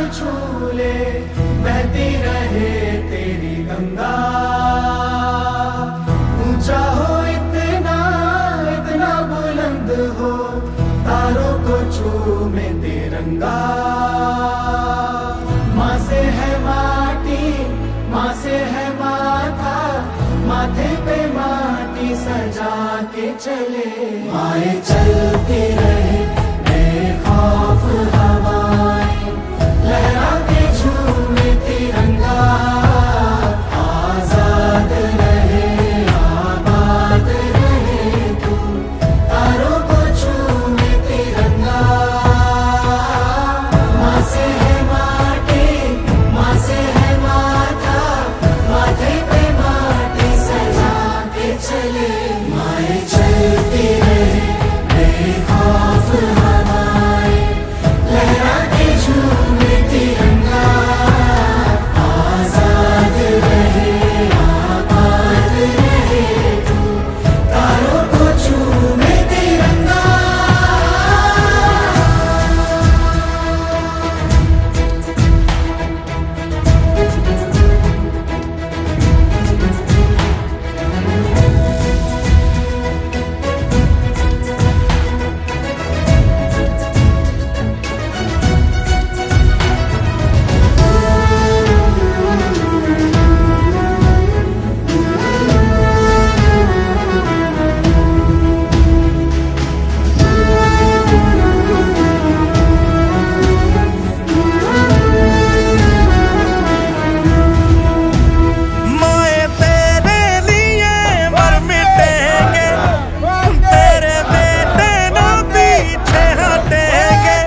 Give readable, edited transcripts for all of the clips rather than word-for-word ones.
छू ले, बहती रहे तेरी गंगा। ऊंचा हो इतना, इतना बुलंद हो, तारों को चूमे तिरंगा। माँ से है माटी, माँ से है माथा, माथे पे माटी सजा के चले। माए चलती रहे बेखौफ हवाएं, लहरा के झूमे तिरंगा। आजाद रहे, आबाद रहे तू, तारों को चूमे तिरंगा। माँ से है माटी, माँ से है माथा, माथे पे माटी सजा के चले। माए चलती रहे बेखौफ हवाएं, लहरा के झूमे तिरंगा। आजाद रहे, आबाद रहे तू, तारों को चूमे तिरंगा। माए तेरे लिए मर मिटेंगे, तेरे बेटे ना पीछे हटेंगे।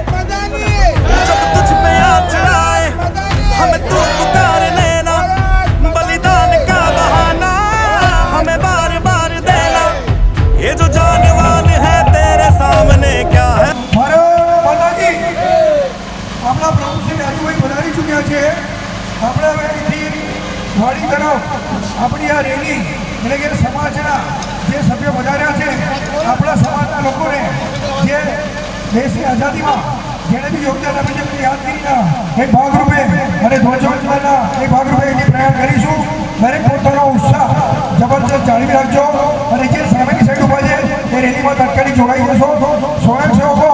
जब तुझ पे आँच आए हमें तू पुकार लेना, बलिदान का बहाना हमें बार बार देना। ये जो जानवान है तेरे सामने क्या है। મારો માતાજી આપણા પ્રભુ શ્રી રાજુભાઈ પધારી ચૂક્યા છે। આપણે હવે અહીંથી વાડી તરફ આપણી આ રેલી એટલે કે સમાજના જે સભ્યો વધાર્યા છે, આપણા સમાજના લોકોને જે દેશની આઝાદીમાં જેણે બી યોગદાન આપ્યું છે એમની યાદગીરીના એક ભાગરૂપે અને ધ્વજવંદનના એક ભાગરૂપે અહીંથી પ્રયાણ કરીશું। દરેક પોતાનો ઉત્સાહ જબરજસ્ત જાળવી રાખજો અને જે સામેની સાઈડ ઉભા છે એ રેલીમાં તાત્કાલિક જોડાઈ જશો। સ્વયંસેવકો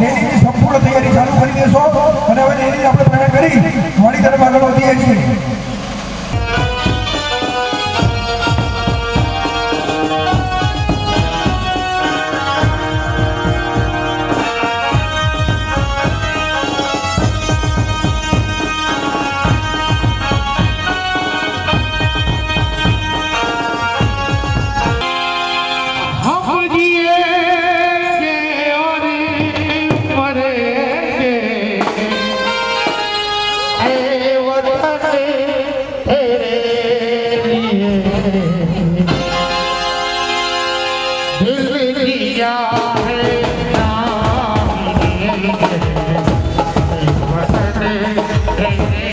રેલીની સંપૂર્ણ તૈયારી ચાલુ કરી દેશો અને હવે રેલી આપણે પ્રયાણ કરી વાડી તરફ આગળ વધીએ છીએ। हम जिएंगे और मरेंगे, ऐ वतन तेरे लिए दिल दिया है नाम लेंगे, ऐ वतन तेरे लिए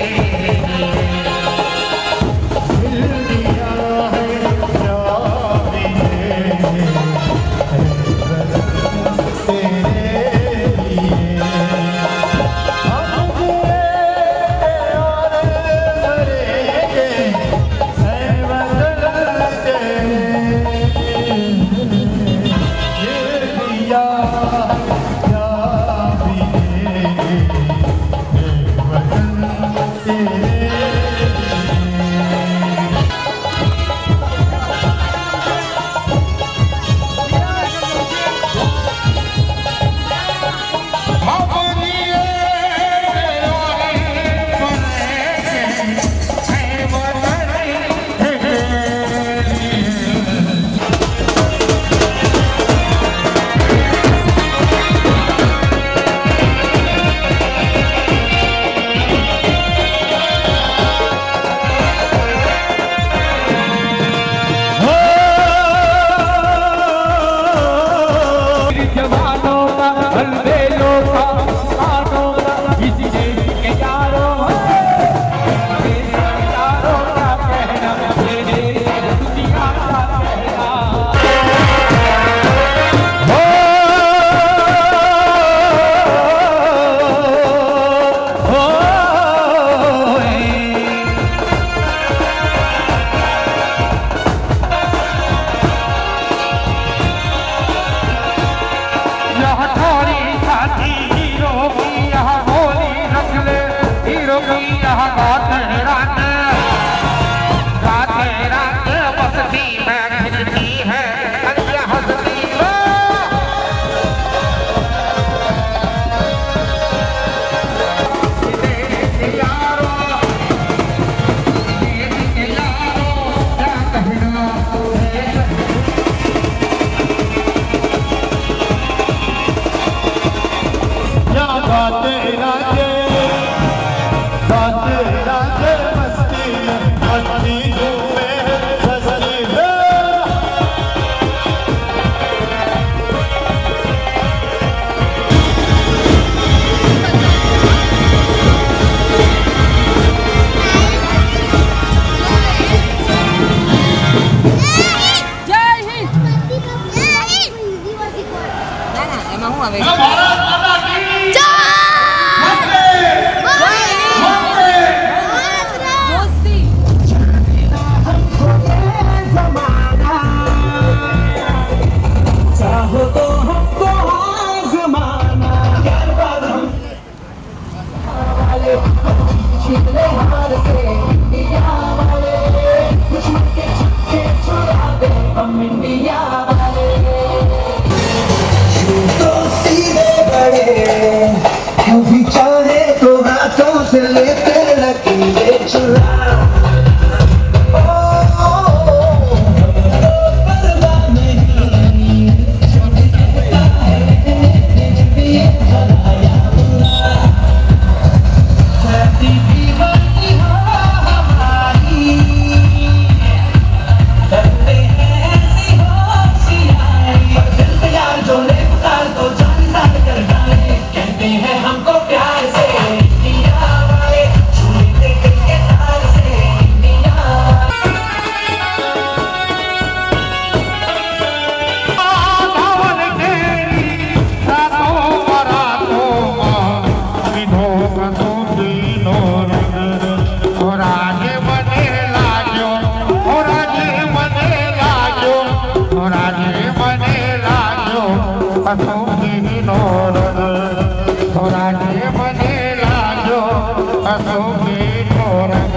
दिल दिया है नाम लेंगे। Yeah. આજે મને લાગ્યો અસુખીનો રંગ આજે મને લાગ્યો અસુખીનો રંગ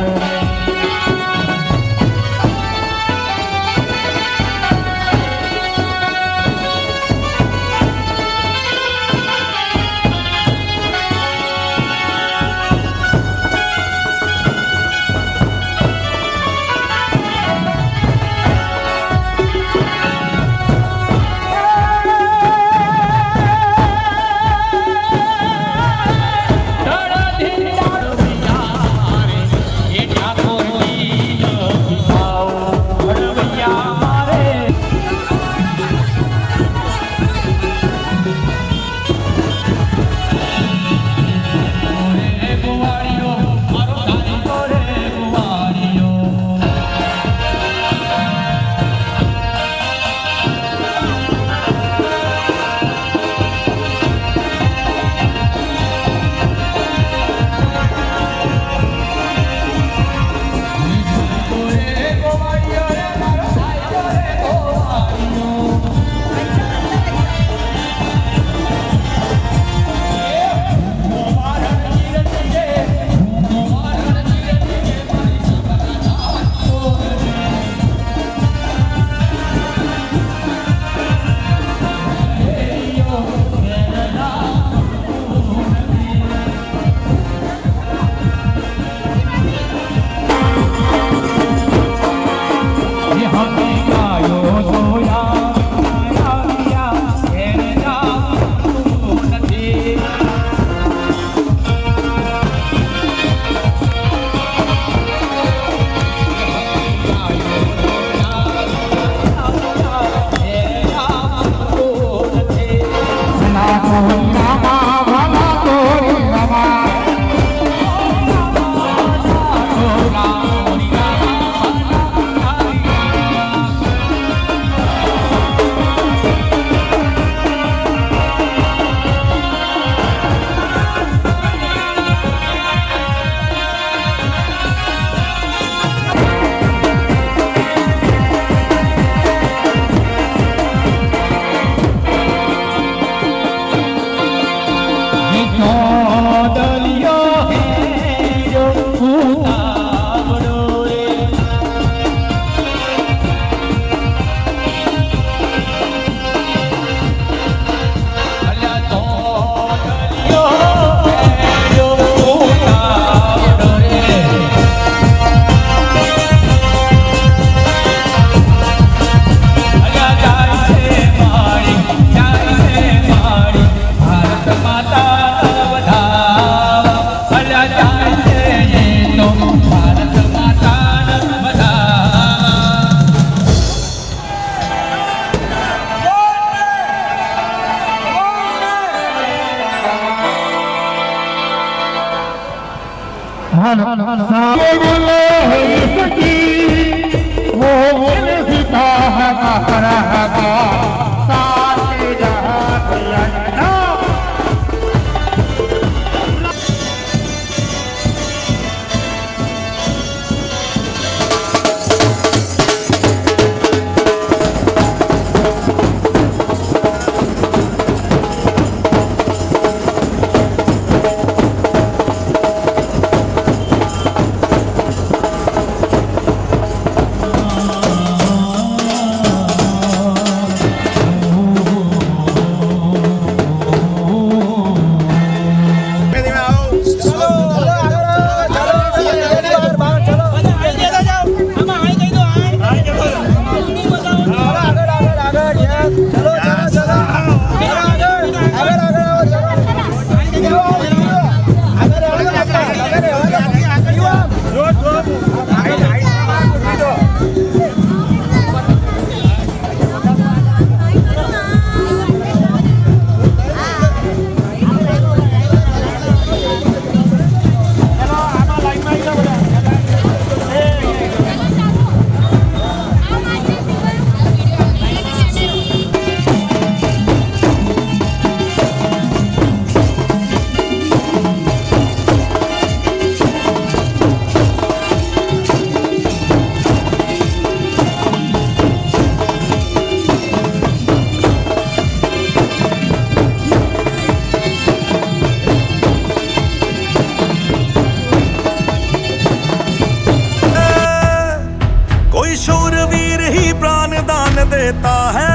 देता है।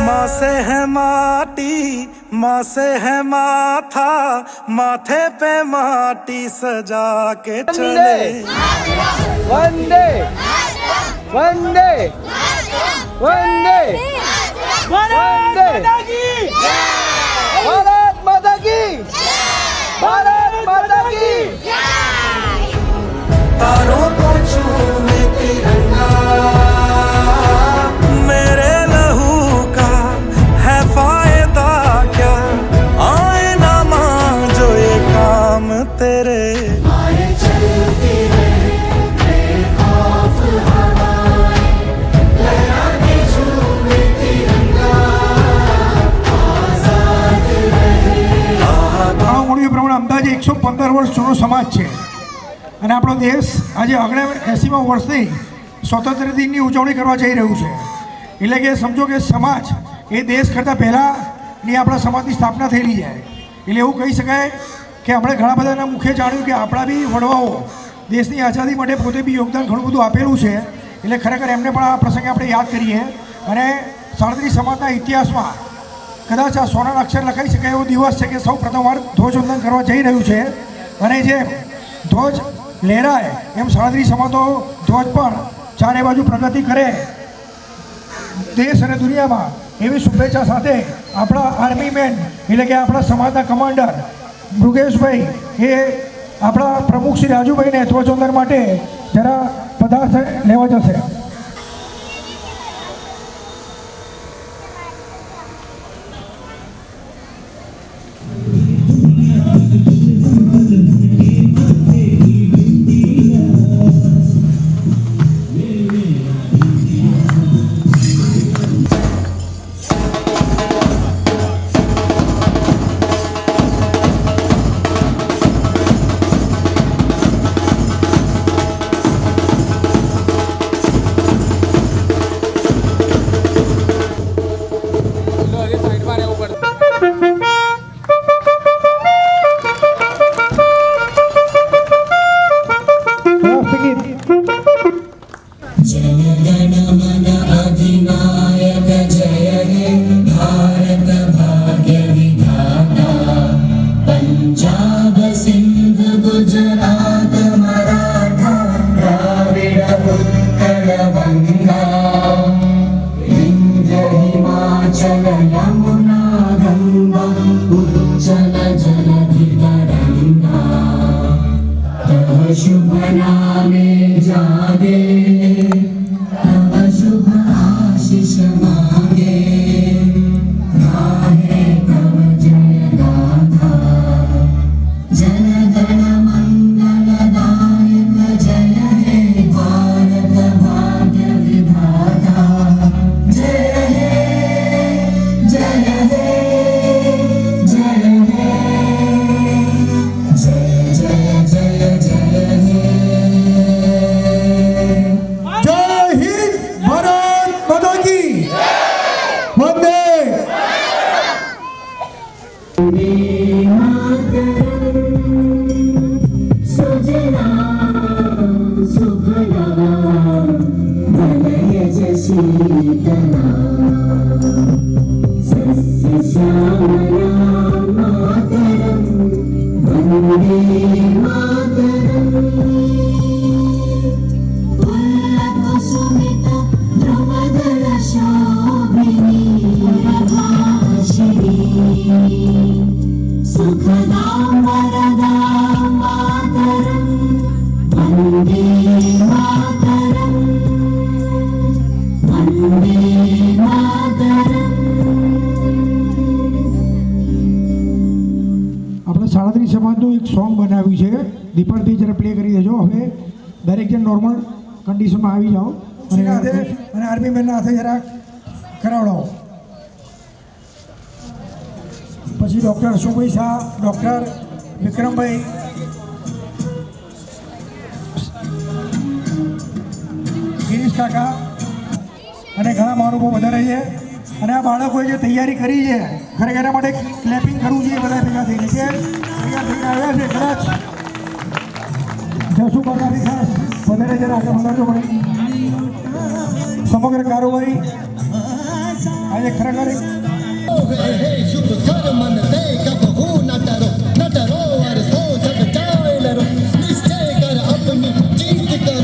माँ से है माटी, माँ से है माथा, माथे पे माटी सजा के चले। वंदे वंदे वंदे वंदे भारत माता की भारत माता की तारों को छूने तिरंगा, मेरे लहू का है फायदा क्या, आए ना मां जो ये काम तेरे। आए चलती रहे बेखौफ हवाएं, लहराते झूमे तिरंगा, आजाद रहे। આ મૂળવી પ્રમાણે અંદાજે 115 વર્ષ જૂનો સમાજ છે અને આપણો દેશ આજે 80મા વર્ષની સ્વતંત્ર દિનની ઉજવણી કરવા જઈ રહ્યું છે. એટલે કે સમજો કે સમાજ એ દેશ કરતાં પહેલાંની આપણા સમાજની સ્થાપના થયેલી છે. એટલે એવું કહી શકાય કે આપણે ઘણા બધાના મુખે જાણ્યું કે આપણા બી વડવાઓ દેશની આઝાદી માટે પોતે બી યોગદાન ઘણું બધું આપેલું છે. એટલે ખરેખર એમને પણ આ પ્રસંગે આપણે યાદ કરીએ અને સાડત્રી સમાજના ઇતિહાસમાં કદાચ આ સોનાના અક્ષર લખાઈ શકે એવો દિવસ છે કે સૌ પ્રથમવાર ધ્વજવંદન કરવા જઈ રહ્યું છે. અને જે ધ્વજ લહેરાય એમ સાડત્રી સમાજનો ધ્વજ પણ ચારે બાજુ પ્રગતિ કરે દેશ અને દુનિયામાં એવી શુભેચ્છા સાથે આપણા આર્મી મેન એટલે કે આપણા સમાજના કમાન્ડર મૃગેશભાઈ એ આપણા પ્રમુખ શ્રી રાજુભાઈને ધ્વજવંદન માટે જરા પદાર્થ લેવા જશે. शुभ नामे जागे, तब शुभ आशीष मांगे, गाहे तब जय गाथा, जन गण मंगलदायक जय हे भारत भाग्य विधाता, जय हे जय हे जय हे जय जय जय जय हे। જય હિન્દ ભારત માતા કી વંદે. सुजना सुभना वनयज शीतला सस्य श्यामला मातरं वन्दे मातरम् उल्लकुसुमित ध्रुवदल शोभिनी प्रभाषिणी सुखदां वरदां मातरं वन्दे मातरं वन्दे मातरम्। આપણે સાડત્રી સમાજનું એક સોંગ બનાવ્યું છે, દીપકભાઈ જરા પ્લે કરી દેજો. હવે દરેક જણ નોર્મલ કન્ડિશનમાં આવી જાઓ અને આર્મી મેનના હાથે જરા કરાવડાવો. પછી ડૉક્ટર અશોકભાઈ શાહ, ડૉક્ટર વિક્રમભાઈ, ગિરીશ કાકા અને ઘણા મહાનુભાવો વધારે છે. અને આ બાળકોએ જે તૈયારી કરી છે ખરેખર એના માટે ક્લેપિંગ કરવું જોઈએ બધા ભેગા થઈને કે તૈયાર થઈને આવ્યા છે. કદાચ જસુ કાકાથી ખાસ વધારે જરા આગળ વધારજો પડે. સમગ્ર કારોબારી આજે ખરેખર શુભ કર્મ મન તે કબહુ ન ડરો અર સો જગ જાય લરો નિશ્ચય કર અપની જીત કરો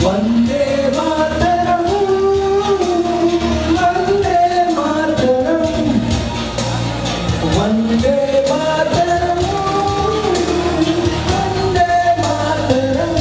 વંદે માતરમ વંદે માતરમ વંદે માતરમ વંદે માતરમ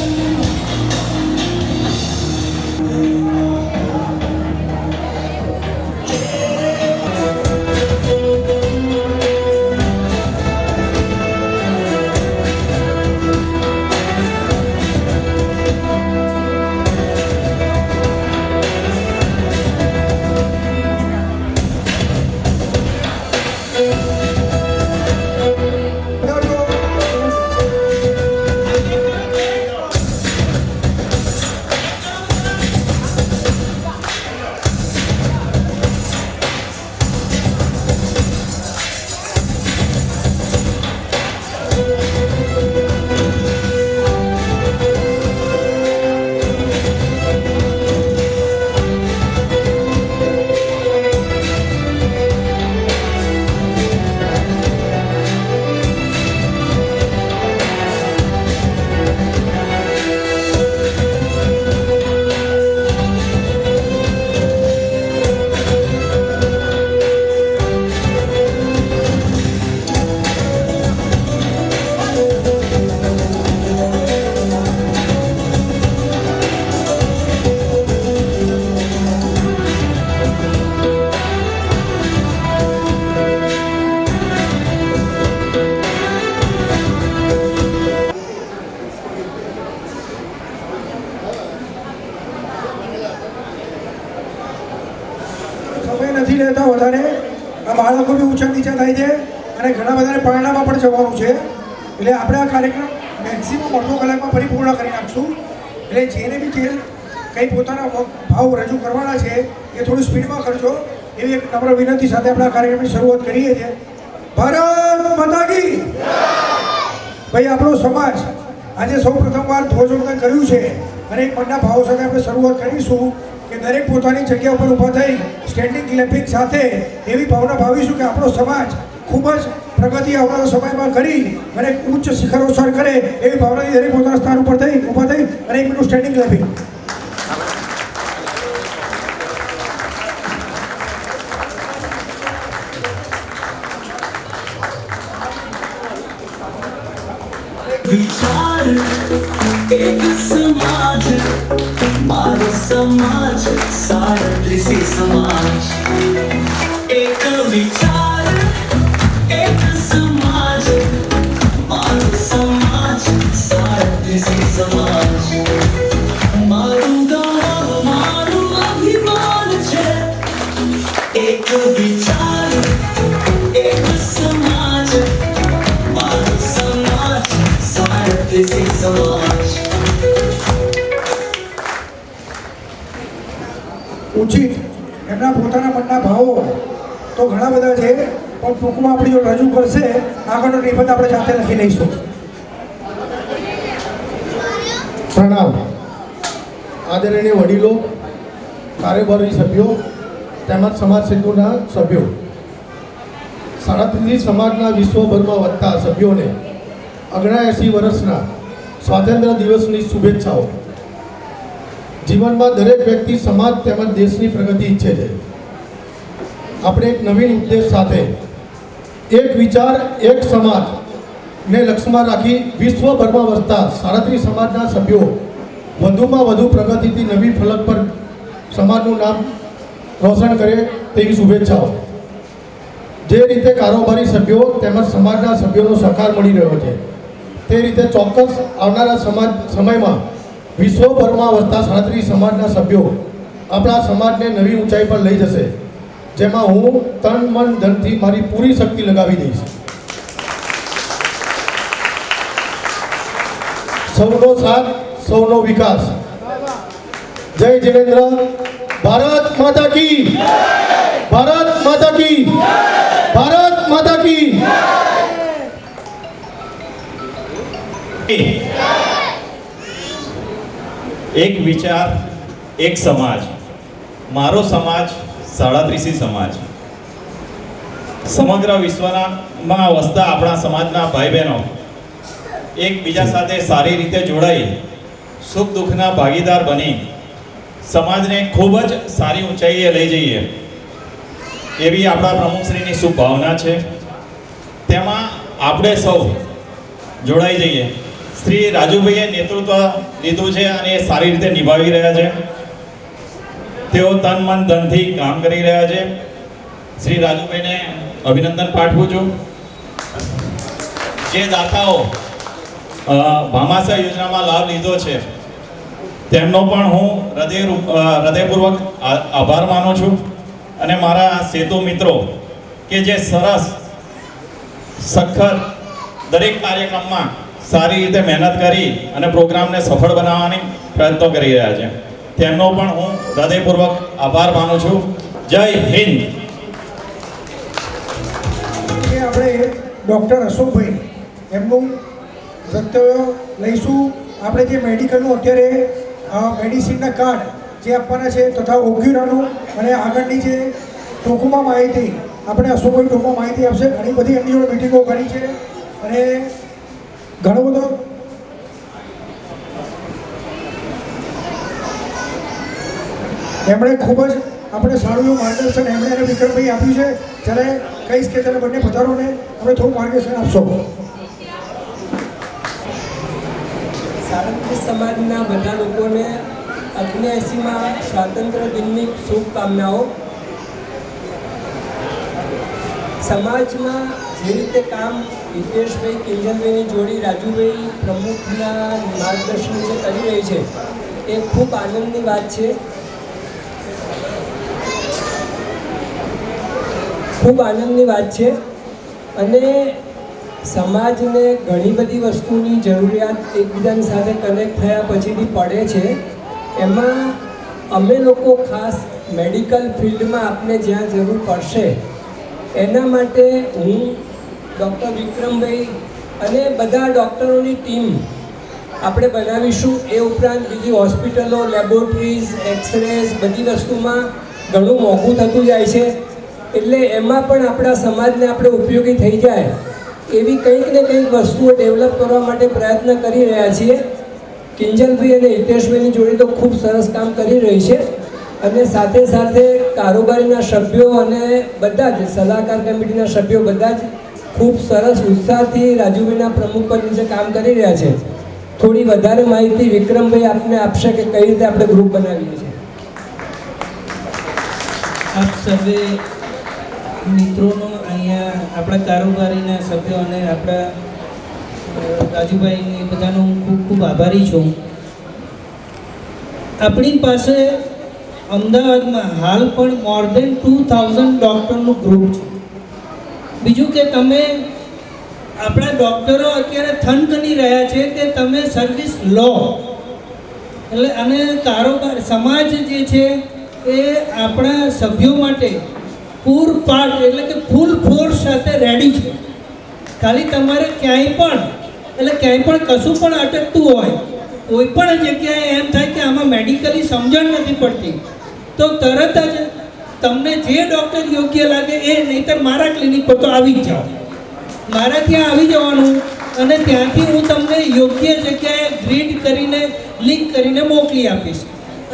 સમય નથી લેતા વધારે. આ બાળકો બી ઊંચા નીચા થાય છે અને ઘણા બધાને પરિણામમાં પણ જવાનું છે. એટલે આપણે આ કાર્યક્રમ મેક્સિમમ અડધો કલાકમાં પરિપૂર્ણ કરી નાખશું. એટલે જેને બી જે કંઈ પોતાના ભાવ રજૂ કરવાના છે એ થોડું સ્પીડમાં કરજો એવી એક નમ્ર વિનંતી સાથે આપણે આ કાર્યક્રમની શરૂઆત કરીએ છીએ. ભારત માતા કી ભાઈ, આપણો સમાજ આજે સૌ પ્રથમવાર ધ્વજવંદન કર્યું છે અને એક મનના ભાવ સાથે આપણે શરૂઆત કરીશું કે દરેક પોતાની જગ્યા ઉપર ઊભા થઈ સ્ટેન્ડિંગ ક્લેપિંગ સાથે એવી ભાવના ભાવીશું કે આપણો સમાજ ખૂબ જ પ્રગતિ આવનારા સમયમાં કરી અને ઉચ્ચ શિખરો સર કરે એવી ભાવનાથી દરેક પોતાના સ્થાન ઉપર થઈ ઊભા થઈ અને એક મિનિટ સ્ટેન્ડિંગ ક્લેપિંગ. વિચાર એક સમાજ મારો સમાજ સાડત્રીસી સમાજ એક વિચાર એક સમાજ મારો સમાજ સાડત્રીસી સમાજ મારું ગામ મારું અભિમાન છે એક વિચાર એક સમાજ મારો સમાજ સાડત્રીસી સમાજ. ઉચિત એમના પોતાના મનના ભાવો તો ઘણા બધા છે પણ ટૂંકમાં આપણી જો રજૂ કરશે આગળનો નિબંધ આપણે જાતે લખી લઈશું. પ્રણામ. આદરણીય વડીલો, કારોબારી સભ્યો તેમજ સમાજ સેતુના સભ્યો, 37 સમાજના વિશ્વભરમાં વધતા સભ્યોને 79 વર્ષના સ્વાતંત્ર્ય દિવસની શુભેચ્છાઓ. જીવનમાં દરેક વ્યક્તિ સમાજ તેમજ દેશની પ્રગતિ ઈચ્છે છે. આપણે એક નવીન ઉદ્દેશ સાથે એક વિચાર એક સમાજ ને લક્ષ્યમાં રાખી વિશ્વભરમાં વસતા 37 સમાજના સભ્યો વધુમાં વધુ પ્રગતિથી નવી ફલક પર સમાજનું નામ રોશન કરે તેવી શુભેચ્છાઓ. જે રીતે કારોબારી સભ્યો તેમજ સમાજના સભ્યોનો સહકાર મળી રહ્યો છે તે રીતે ચોક્કસ આવનારા સમયમાં વિશ્વભરમાં વસતા 37 સમાજના સભ્યો આપણા સમાજને નવી ઊંચાઈ પર લઈ જશે, જેમાં હું તન મન ધનથી મારી પૂરી શક્તિ લગાવી દઈશ. સૌનો સાથ સૌનો વિકાસ. જય જીનેન્દ્ર. ભારત માતા કી, ભારત માતા કી, ભારત માતા કી. એક વિચાર એક સમાજ. મારો સમાજ 37 સમાજ. સમગ્ર વિશ્વમાં વસતા આપણા સમાજના ભાઈ બહેનો એકબીજા સાથે સારી રીતે જોડાઈ સુખ દુઃખના ભાગીદાર બની સમાજને ખૂબ જ સારી ઊંચાઈએ લઈ જઈએ એવી આપણા પ્રમુખશ્રીની શુભ ભાવના છે. તેમાં આપણે સૌ જોડાઈ જઈએ. શ્રી રાજુભાઈએ નેતૃત્વ લીધું છે અને એ સારી રીતે નિભાવી રહ્યા છે. તેઓ તન મન ધનથી કામ કરી રહ્યા છે. શ્રી રાજુભાઈને અભિનંદન પાઠવું છું. જે દાતાઓ ભામાશય યોજનામાં લાભ લીધો છે તેમનો પણ હું હૃદયપૂર્વક આભાર માનું છું. અને મારા સેતુ મિત્રો કે જે સરસ સખત દરેક કાર્યક્રમમાં સારી રીતે મહેનત કરી અને પ્રોગ્રામને સફળ બનાવવાની પ્રયત્નો કરી રહ્યા છે તેમનો પણ હું હૃદયપૂર્વક આભાર માનું છું. જય હિન્દ. આપણે ડૉક્ટર અશોકભાઈ એમનું વક્તવ્ય લઈશું. આપણે જે મેડિકલનું અત્યારે મેડિસિનના કાર્ડ જે આપવાના છે તથા ઓગ્યુરાનું અને આગળની જે ટૂંકમાં માહિતી આપણે અશોકભાઈ ટૂંકમાં માહિતી આપશે. ઘણી બધી એમની જોડે મિટિંગો કરી છે અને ઘણો બધો એમણે ખૂબ જ આપણે સારું એવું માર્ગદર્શન એમણે અને વિક્રમભાઈ આપ્યું છે. જ્યારે કહીશ કે ત્યારે બંને પધારો ને અમે થોડું માર્ગદર્શન આપશો. 37 સમાજના બધા લોકોને 89માં સ્વાતંત્ર્ય દિનની શુભકામનાઓ. સમાજમાં જે રીતે કામ હિતેશભાઈ કિંજલભાઈની જોડી રાજુભાઈ પ્રમુખના માર્ગદર્શન જે કરી રહી છે એ ખૂબ આનંદની વાત છે. ખૂબ આનંદની વાત છે. અને સમાજને ઘણી બધી વસ્તુની જરૂરિયાત એકબીજાની સાથે કનેક્ટ થયા પછીથી પડે છે. એમાં અમે લોકો ખાસ મેડિકલ ફિલ્ડમાં આપને જ્યાં જરૂર પડશે એના માટે હું ડૉક્ટર વિક્રમભાઈ અને બધા ડૉક્ટરોની ટીમ આપણે બનાવીશું. એ ઉપરાંત બીજી હોસ્પિટલો, લેબોરેટરીઝ, એક્સરેઝ બધી વસ્તુમાં ઘણું મોંઘું થતું જાય છે. એટલે એમાં પણ આપણા સમાજને આપણે ઉપયોગી થઈ જાય એવી કંઈક ને કંઈક વસ્તુઓ ડેવલપ કરવા માટે પ્રયત્ન કરી રહ્યા છીએ. કિંજલભાઈ અને હિતેશભાઈની જોડે તો ખૂબ સરસ કામ કરી રહી છે. અને સાથે સાથે કારોબારીના સભ્યો અને બધા જ સલાહકાર કમિટીના સભ્યો બધા જ ખૂબ સરસ ઉત્સાહથી રાજુભાઈના પ્રમુખ પર નીચે કામ કરી રહ્યા છે. થોડી વધારે માહિતી વિક્રમભાઈ આપને આપશે કે કઈ રીતે આપણે ગ્રુપ બનાવીએ છીએ. આપ સર્વે મિત્રોનો અહીંયા આપણા કારોબારીના સભ્યો અને આપણા રાજુભાઈની બધાનો હું ખૂબ ખૂબ આભારી છું. આપણી પાસે અમદાવાદમાં હાલ પણ મોર દેન 2000 ડૉક્ટરનું ગ્રુપ છે. બીજું કે તમે આપણા ડૉક્ટરો અત્યારે થન કરી રહ્યા છે કે તમે સર્વિસ લો. એટલે અને કારોબાર સમાજ જે છે એ આપણા સભ્યો માટે પૂરપાટ એટલે કે ફૂલ ફોર્સ સાથે રેડી છે. ખાલી તમારે ક્યાંય પણ કશું પણ અટકતું હોય, કોઈ પણ જગ્યાએ એમ થાય કે આમાં મેડિકલી સમજણ નથી પડતી તો તરત જ તમને જે ડૉક્ટર યોગ્ય લાગે એ, નહીંતર મારા ક્લિનિક પર તો આવી જ જાઓ. મારા ત્યાં આવી જવાનું અને ત્યાંથી હું તમને યોગ્ય જગ્યાએ ગ્રીડ કરીને લિંક કરીને મોકલી આપીશ.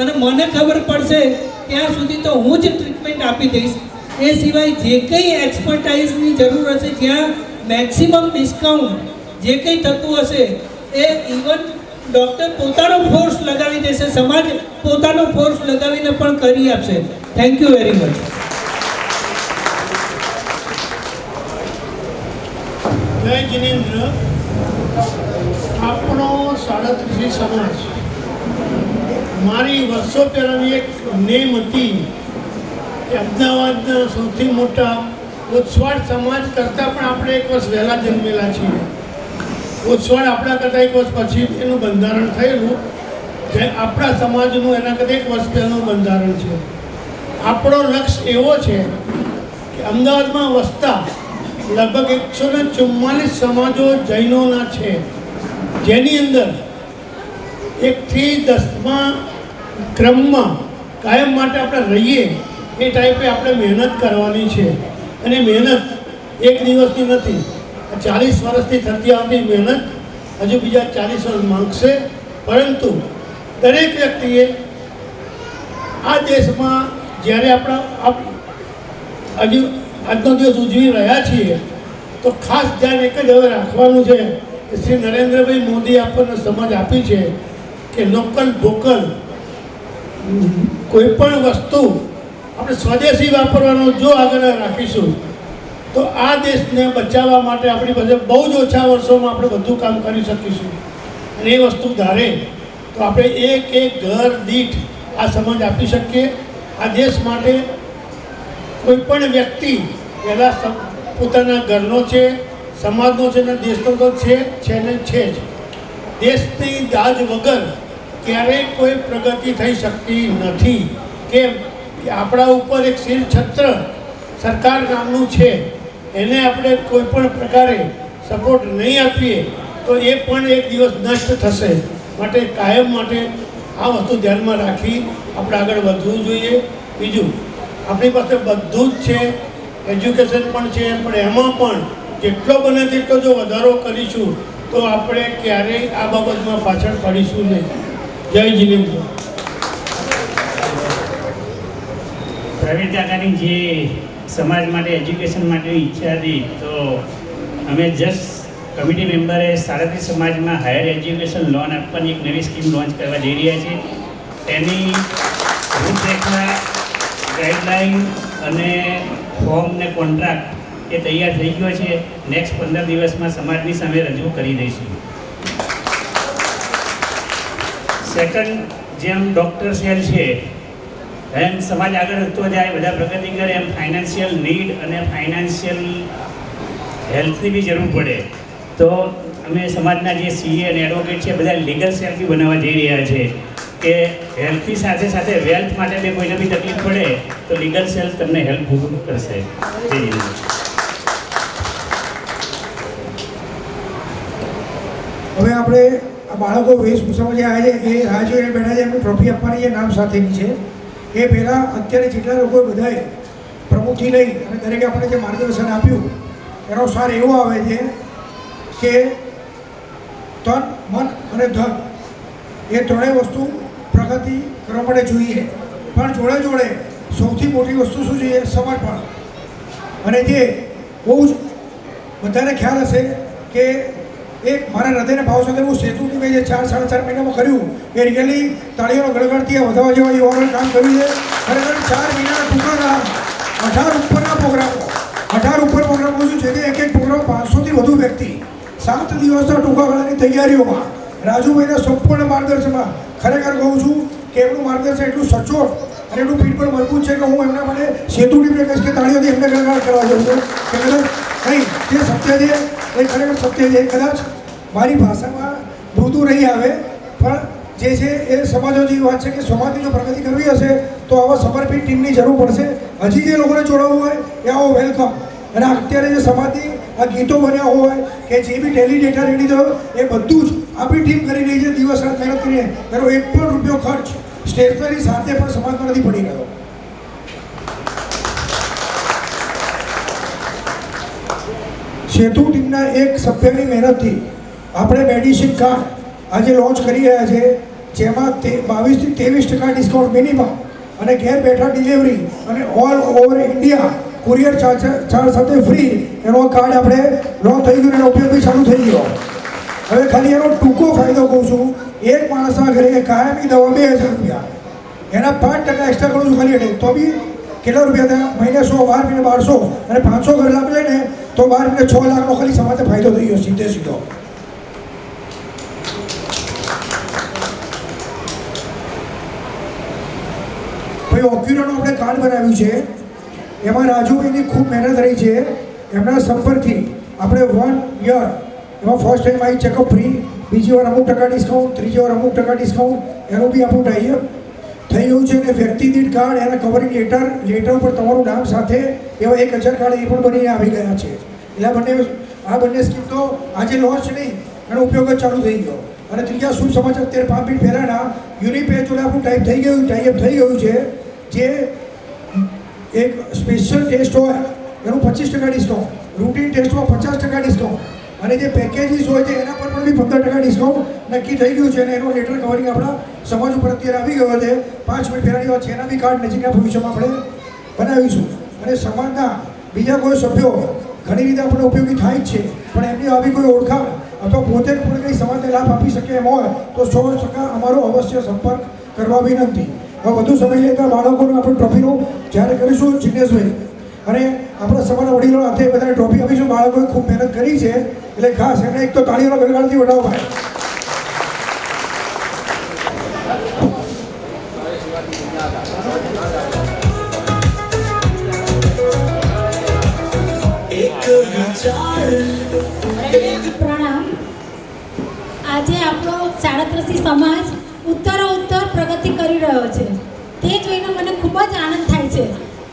અને મને ખબર પડશે ત્યાં સુધી તો હું જ ટ્રીટમેન્ટ આપી દઈશ. એ સિવાય જે કંઈ એક્સપર્ટાઇઝની જરૂર હશે, જ્યાં મેક્સિમમ ડિસ્કાઉન્ટ જે કંઈ થતું હશે એ ઇવન ડૉક્ટર પોતાનો ફોર્સ લગાવી દેશે, સમાજ પોતાનો ફોર્સ લગાવીને પણ કરી આપશે. Thank you very much. જય જિનેન્દ્ર. આપણો 37 સમાજ, મારી વર્ષો પહેલાંની એક નેમ હતી કે અમદાવાદના સૌથી મોટા ઓછવાડ સમાજ કરતાં પણ આપણે એક વર્ષ વહેલા જન્મેલા છીએ. ઓછવાડ આપણા કરતાં એક વર્ષ પછી એનું બંધારણ થયેલું, જે આપણા સમાજનું એના કરતાં એક વર્ષ પહેલાંનું બંધારણ છે. આપણો લક્ષ્ય એવો છે કે અમદાવાદમાં વસતા લગભગ 144 સમાજો જૈનોના છે, જેની અંદર 1 થી 10મા ક્રમમાં કાયમ માટે આપણે રહીએ એ ટાઈપે આપણે મહેનત કરવાની છે. અને મહેનત એક દિવસની નથી, 40 વર્ષથી થતી આવતી મહેનત હજુ બીજા 40 વર્ષ માંગશે. પરંતુ દરેક વ્યક્તિએ આ દેશમાં જ્યારે આપણા હજુ આજનો દિવસ ઉજવી રહ્યા છીએ તો ખાસ ધ્યાન એક જ હવે રાખવાનું છે કે શ્રી નરેન્દ્રભાઈ મોદી આપણને સમજ આપી છે કે લોકલ વોકલ, કોઈ પણ વસ્તુ આપણે સ્વદેશી વાપરવાનો જો આગળ રાખીશું તો આ દેશને બચાવવા માટે આપણી પાસે બહુ જ ઓછા વર્ષોમાં આપણે બધું કામ કરી શકીશું. અને એ વસ્તુ ધારે તો આપણે એક ઘર દીઠ આ સમજ આપી શકીએ. આ દેશ માટે કોઈ પણ વ્યક્તિ પહેલાં પોતાના ઘરનો છે, સમાજનો છે ને દેશનો તો છે ને છે જ. દેશની દાજ વગર ક્યારેય કોઈ પ્રગતિ થઈ શકતી નથી. કેમ કે આપણા ઉપર એક શીલ છત્ર સરકાર નામનું છે, એને આપણે કોઈ પણ પ્રકારે સપોર્ટ નહીં આપીએ તો એ પણ એક દિવસ નષ્ટ થશે. માટે કાયમ માટે આ વસ્તુ ધ્યાનમાં રાખી આપણે આગળ વધવું જોઈએ. બીજું, આપણી પાસે બધું જ છે, એજ્યુકેશન પણ છે, પણ એમાં પણ જેટલો બને તેટલો જો વધારો કરીશું તો આપણે ક્યારેય આ બાબતમાં પાછળ પડીશું નહીં. જય જિનેન્દ્ર. પ્રવીણ કાકાની જે સમાજ માટે એજ્યુકેશન માટેની ઈચ્છા હતી, તો અમે જસ્ટ કમિટી મેમ્બરે 37 સમાજમાં હાયર એજ્યુકેશન લોન આપવાની એક નવી સ્કીમ લોન્ચ કરવા જઈ રહ્યા છીએ. એની રૂપરેખા, ગાઈડલાઈન અને ફોર્મ ને કોન્ટ્રાક્ટ એ તૈયાર થઈ ગયો છે. નેક્સ્ટ 15 દિવસમાં સમાજની સામે રજૂ કરી દઈશું. સેકન્ડ, જેમ ડૉક્ટર સેલ છે એમ સમાજ આગળ વધતો જાય, બધા પ્રગતિ કરે, એમ ફાઇનાન્શિયલ નીડ અને ફાઇનાન્શિયલ હેલ્થની બી જરૂર પડે. તો અમે સમાજના જે સીએ અને એડવોકેટ છે બધા લીગલ સેલ બી બનાવવા જઈ રહ્યા છે કે હેલ્થની સાથે સાથે વેલ્થ માટે બી કોઈને બી તકલીફ પડે તો લીગલ સેલ તમને હેલ્પ કરશે. હવે આપણે આ બાળકો વેશભૂષામાં જે આવ્યા છે એ રાહ જોઈને બેઠા છે, એમની ટ્રોફી આપવાની જે નામ સાથેની છે. એ પહેલાં અત્યારે જેટલા લોકોએ બધાએ પ્રમુખથી લઈ અને દરેકે આપણે જે માર્ગદર્શન આપ્યું એનો સાર એવો આવે છે કે તન, મન અને ધન એ ત્રણેય વસ્તુ પ્રગતિ કરવા માટે જોઈએ, પણ જોડે જોડે સૌથી મોટી વસ્તુ શું જોઈએ? સમર્પણ. અને જે બહુ જ બધાને ખ્યાલ હશે કે એક મારા હૃદયને ભાવ સાથે હું સેતુની મેં જે 4-4.5 મહિનામાં કર્યું એ રિયલી તાળીઓનો ગળગળથી વધારવા જેવા યુવાનોએ કામ કર્યું છે. ખરેખર 4 મહિનાના ટૂંકા 18 ઉપરના પ્રોગ્રામો, 18 ઉપર પ્રોગ્રામો શું છે કે એક પ્રોગ્રામ 500થી વધુ વ્યક્તિ 7 દિવસના ટૂંકા ગાળાની તૈયારીઓમાં રાજુભાઈના સંપૂર્ણ માર્ગદર્શનમાં ખરેખર કહું છું કે એમનું માર્ગદર્શન એટલું સચોટ અને એટલું પીઠ પર મજબૂત છે કે હું એમના માટે સેતુ ટીમને કહીશ કે તાળીઓથી એમને ગળગાળ કરવા જવું છું કે કદાચ નહીં, જે સત્ય છે એ ખરેખર સત્ય છે. કદાચ મારી ભાષામાં મૃદુ નહીં આવે, પણ જે છે એ સમાજો જેવી વાત છે કે સમાજની જો પ્રગતિ કરવી હશે તો આવા સમર્પિત ટીમની જરૂર પડશે. હજી જે લોકોને જોડાવવું હોય એ આવો વેલકમ. અને અત્યારે જે સમાજની આ ગીતો બન્યા હોય કે જે બી ટેલી ડેટા રેડી થયો એ બધું જ આપણી ટીમ કરી રહી છે. દિવસ રાત મહેનત કરીને એનો 1 પણ રૂપિયો ખર્ચ સ્ટેશનરી સાથે પણ સમાજમાં નથી પડી રહ્યો. સેતુ ટીમના એક સભ્યની મહેનતથી આપણે મેડિસિન કાર્ડ આજે લોન્ચ કરી રહ્યા છે, જેમાં 22 થી 23% ડિસ્કાઉન્ટ મિનિમમ અને ઘેર બેઠા ડિલિવરી અને all over India courier charge સાથે ફ્રી એનો કાર્ડ આપણે લોન્ચ થઈ ગયું, એનો ઉપયોગ બી ચાલુ થઈ ગયો. હવે ખાલી એનો ટૂંકો ફાયદો કહું છું. એક માણસના ઘરે કાયમી દવા 2000 રૂપિયા, એના 5% એક્સ્ટ્રા કરું છું ખાલી એટલે તો બી કેટલા રૂપિયા થયા? મહિને 100, 12 મહિને 1200 અને 500 ઘર લાભ લઈને તો 12 મહિને 6 લાખનો ખાલી સમાજને ફાયદો થઈ ગયો સીધે સીધો. ભાઈ ઓક્યુરોનું આપણે કાર્ડ બનાવ્યું છે, એમાં રાજુભાઈની ખૂબ મહેનત રહી છે. એમના સંપર્કથી આપણે 1 યર એમાં ફર્સ્ટ ટાઈમ આવી ચેકઅપ ફ્રી, બીજી વાર અમુક ટકા ડિસ્કાઉન્ટ, ત્રીજી વાર અમુક ટકા ડિસ્કાઉન્ટ, એનું બી આપણું ટાઈઅપ થઈ ગયું છે. અને વ્યક્તિ દીઠ કાર્ડ, એના કવરિંગ લેટર ઉપર તમારું નામ સાથે એવા 1000 કાર્ડ એ પણ બનીને આવી ગયા છે. એટલે આ બંને સ્કીમ તો આજે લોન્ચ નહીં, એનો ઉપયોગ જ ચાલુ થઈ ગયો. અને ત્રીજા શુભ સમાચાર અત્યારે 5 મિનિટ પહેલાંના યુનિપે જોડે આપણું ટાઈઅપ થઈ ગયું છે. જે એક સ્પેશિયલ ટેસ્ટ હોય એનું 25% ડિસ્કાઉન્ટ, રૂટીન ટેસ્ટમાં 50% ડિસ્કાઉન્ટ અને જે પેકેજીસ હોય છે એના પર પણ બી 15% ડિસ્કાઉન્ટ નક્કી થઈ ગયું છે. અને એનો લેટર કવરિંગ આપણા સમાજ ઉપર અત્યારે આવી ગયો છે. 5 મિનિટ પહેલાંની વાત છે. એના બી કાર્ડ નજીકના ભવિષ્યમાં આપણે બનાવીશું. અને સમાજના બીજા કોઈ સભ્યો ઘણી રીતે આપણને ઉપયોગી થાય જ છે, પણ એમની આવી કોઈ ઓળખાણ અથવા પોતે પણ કંઈ સમાજને લાભ આપી શકે એમ હોય તો 100% અમારો અવશ્ય સંપર્ક કરવા વિનંતી. હવે વધુ સમય લેતા બાળકોનું આપણે ટ્રોફીનું જ્યારે કરીશું જિગ્નેશભાઈ અને આપણા સમાજના વડીલો હાથે બધાને ટ્રોફી આપીશું. બાળકોએ ખૂબ મહેનત કરી છે એટલે ખાસ એમને એક તો તાળીઓના ગણગણથી વધાવો ભાઈ. પ્રણામ. આજે આપણો 37 સમાજ ઉત્તરોત્તર પ્રગતિ કરી રહ્યો છે, તે જોઈને મને ખૂબ જ આનંદ થાય છે.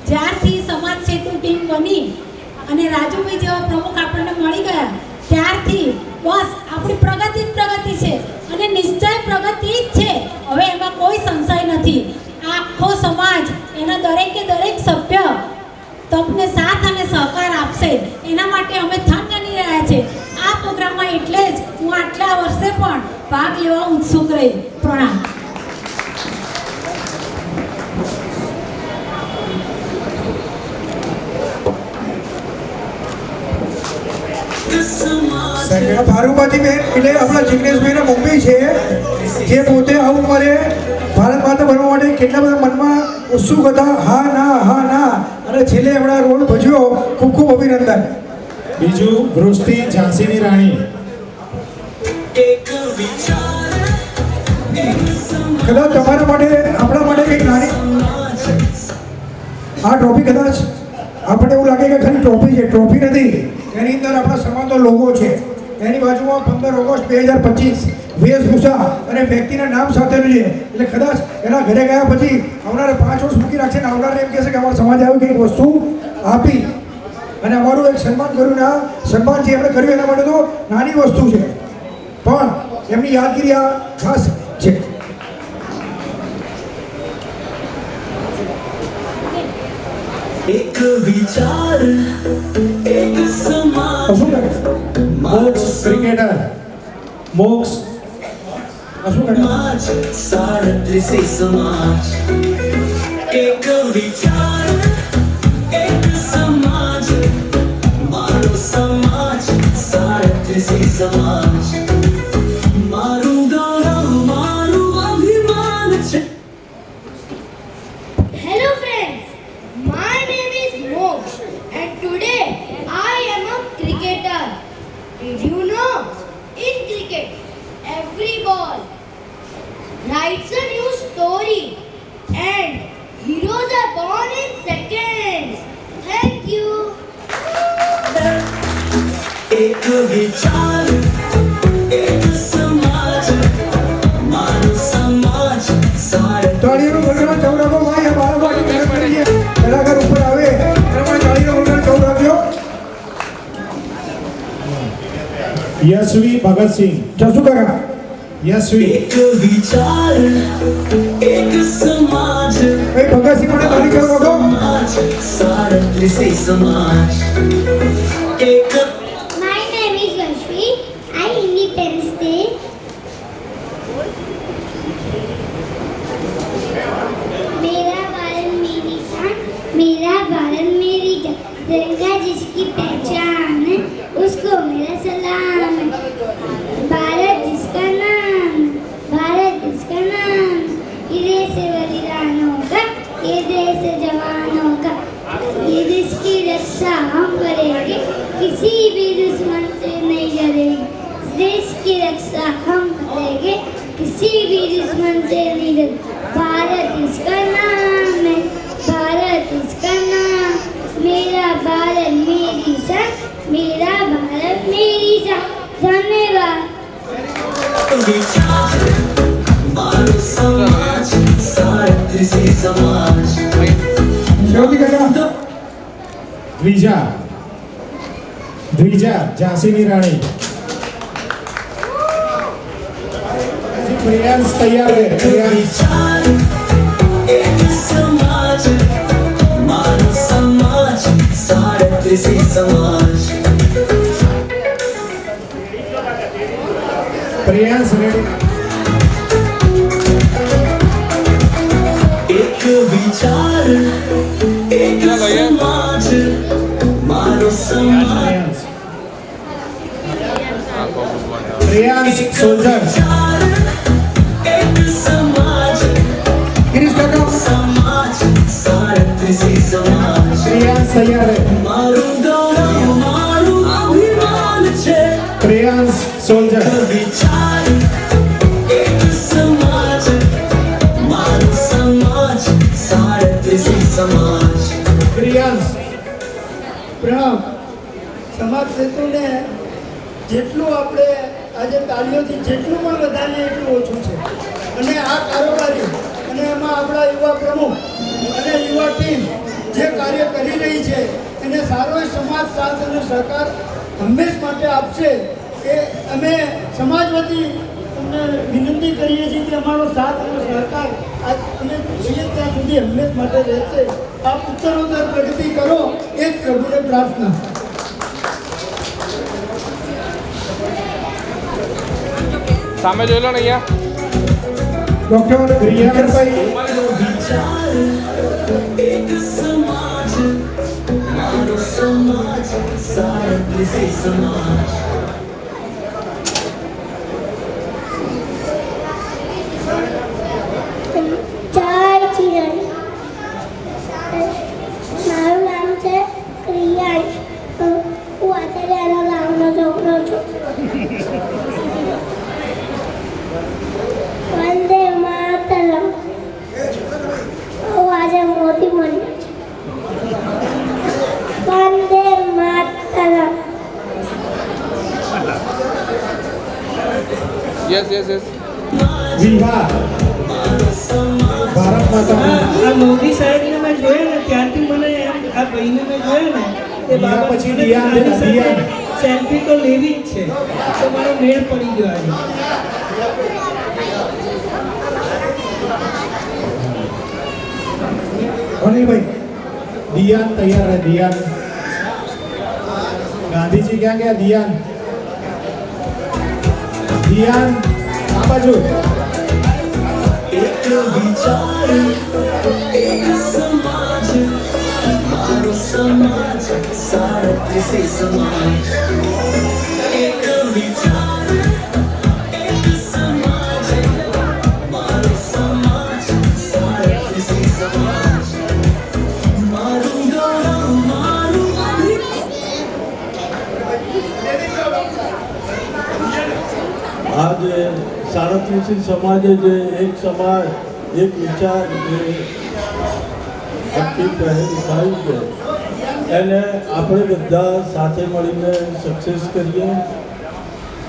જ્યારથી સમાજ સેતુ ટીમ બની અને રાજુભાઈ જેવા પ્રમુખ આપણને મળી ગયા ત્યારથી બસ આપણી પ્રગતિ જ પ્રગતિ છે અને નિશ્ચય પ્રગતિ જ છે. હવે એમાં કોઈ સંશય નથી. આખો સમાજ, એના દરેકે દરેક સભ્ય તમને સાથ અને સહકાર આપશે, એના માટે અમે થન ગણી રહ્યા છે. આ પ્રોગ્રામમાં એટલે જ હું આટલા વર્ષે પણ ભાગ લેવા ઉત્સુક રહી. પ્રણામ. ભારુભાતીબેન એટલે આપણા જિગ્નેશભાઈના મમ્મી છે, જે પોતે આ ઉંમરે ભારત માતા બનવા માટે કેટલા બધા મનમાં ઉત્સુક હતા. હા ના અને છેલ્લે એમણે રોલ ભજ્યો. ખૂબ ખૂબ અભિનંદન. બીજું વૃષ્ટિ ઝાંસીની રાણી. કદાચ તમારા માટે, આપણા માટે કંઈક નાની આ ટ્રોફી કદાચ આપણે એવું લાગે કે ખાલી ટ્રોફી છે, ટ્રોફી નથી. એની અંદર આપણા સમાજનો લોગો છે, એની બાજુમાં 15 ઓગસ્ટ 2025 વેશભૂષા અને વ્યક્તિના નામ સાથેનું છે. એટલે કદાચ એના ઘરે ગયા પછી આવનારા 5 વર્ષ મૂકી રાખશે ને આવનારને એમ કહેશે કે અમારા સમાજ આવી કંઈક વસ્તુ આપી અને અમારું એક સન્માન કર્યું. ને આ સન્માન જે એમણે કર્યું એના માટે તો નાની વસ્તુ છે, પણ એમની યાદગીરી આ ખાસ છે. એક વિચાર, એક સમાજ, મોક્ષ ક્રિકેટર. મોક્ષ સમાજ, 37 સમાજ. એક વિચાર, એક સમાજ, મારો સમાજ, 37 સમાજ. મારું ગૌરવ, મારું અભિમાન છે. Hello friends, my name is Moksha and today I am a cricketer. Did you know? In cricket, every ball writes a new story and heroes are born in seconds. Thank you. એક વિચાર, એક સમાજ, મારો સમાજ, તાળીઓનો ગણગણ ચાલુ રાખો ભાઈ. આ બાળકોની મહેનત કરી છે, કલાકાર ઉપર આવે એના માટે તાળીઓનો ગણગણ ચાલુ રાખજો. યશવી ભગતસિંહ. જસુ કાકા. યશવી. એક વિચાર, એક સમાજ, ભાઈ ભગતસિંહ માટે તાળી ચાલુ રાખો. સમાજ, 37 સમાજ. એક My name is Yashvi. I Independence Day. तिरंगा जिसकी पहचान है उसको मेरा सलाम है। भारत जिसका नाम, भारत जिसका नाम, ये देश है बलिदानों का, ये देश है जवानों का। ये देश की रक्षा हम करेंगे, किसी भी दुश्मन से नहीं डरेंगे। देश की रक्षा हम करेंगे, किसी भी दुश्मन से नहीं डरेंगे। भारत इसका नाम है, भारत इसका नाम, मेरा भारत मेरी शान, मेरा भारत मेरी शान। धन्यवाद। विचार मानव समाज सारथी समाज દ્વિજા દ્વિજા ઝાંસીની રાણી પ્રિયાંશ તૈયાર છે પ્રિયાંશ विचार एक समाज मानव समाज सारथी समाज પ્રિયાંશ રેડી एक विचार एक समाज मानव समाज પ્રિયાંશ સોલ્જર एक समाज समाज सारथी समाज પ્રિયાંશ તૈયાર છે મારું ગૌરવ મારું અભિમાન છે પ્રિયાંશ સોલ્જર વિચાર એક સમાજ માનવ સમાજ સારથી સમાજ પ્રિયાંશ પ્રણામ. સમાજ સેતુને જેટલું આપણે આજે તાલીઓથી જેટલું પણ વધારીએ એટલું ઓછું છે. અને આ કારોબારી અને એમાં આપણા યુવા પ્રમુખ અને યુવા ટીમ જે કાર્ય કરી રહી છે એને સારો સમાજ સાથ અને સહકાર હંમેશ માટે આપશે એ અમે સમાજ વતી તમને વિનંતી કરીએ છીએ કે અમારો સાથ અને સહકાર અમે છીએ ત્યાં સુધી હંમેશ માટે રહેશે. આપ ઉત્તરોત્તર પ્રગતિ કરો એ જ પ્રભુને પ્રાર્થના. સામે જોઈ લો ને અહીંયા ડોક્ટર પ્રિયાંકરભાઈ विचार एक समाज मानव समाज सारथी समाज જય કિરણ. મારું નામ છે પ્રિયાંશ. હું આચાર્યનો ગામનો છોકરો છું. વંદે માતરમ. હું આજે મોદી બન્યો છું. Vande Mataram. Yes yes yes વિવાહ ભારત માતા આ મોદી સાહેબને મેં જોયા ને ત્યારથી મને એમ આ ભાઈને મેં જોયા ને એ બાબા પછી મને દિયા આની સાથે દિયા. સેલ્ફી તો લેવી જ છે તો મારો મેળ પડી ગયો આજે. અનિલભાઈ દિયાન તૈયાર है દિયાન ગાંધીજી ક્યાં ગયા દિયાન દિયાન આ બાજુ एक विचार एक समाज मानव समाज सारथी समाज एक विचार एक समाज मानव समाज सारथी समाज मारू गौरव मारू आज साड़ीसी समाजे जे एक समाज एक विचार जे आखी पहल उठाई है એને આપણે બધા સાથે મળીને સક્સેસ કરીએ.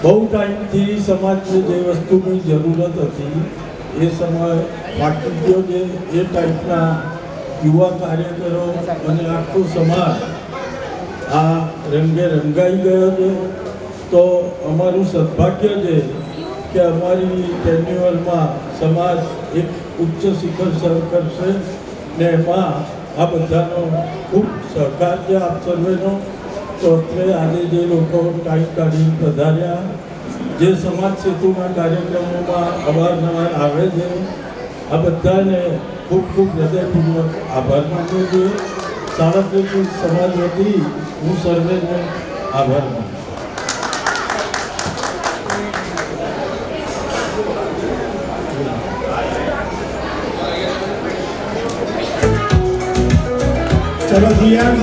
બહુ ટાઈમથી સમાજને જે વસ્તુની જરૂરત હતી એ સમય બાકી ગયો છે. એ ટાઈપના યુવા કાર્યકરો અને આખો સમાજ આ રંગે રંગાઈ ગયો છે. તો અમારું સદભાગ્ય છે કે અમારી ટેન્યુઅલમાં સમાજ એક ઉચ્ચ શિખર સર કરશે ને એમાં આ બધાનો ખૂબ સહકાર છે આપ સર્વેનો. તો એટલે આજે જે લોકો ટાઈમ કાઢી પધાર્યા જે સમાજ સેતુના કાર્યક્રમોમાં અવારનવાર આવે છે આ બધાને ખૂબ ખૂબ હૃદયપૂર્વક આભાર માનીએ છીએ. સાડત્રીસ સમાજ વતી હું સર્વેને આભાર માનું. ચલો દિયાન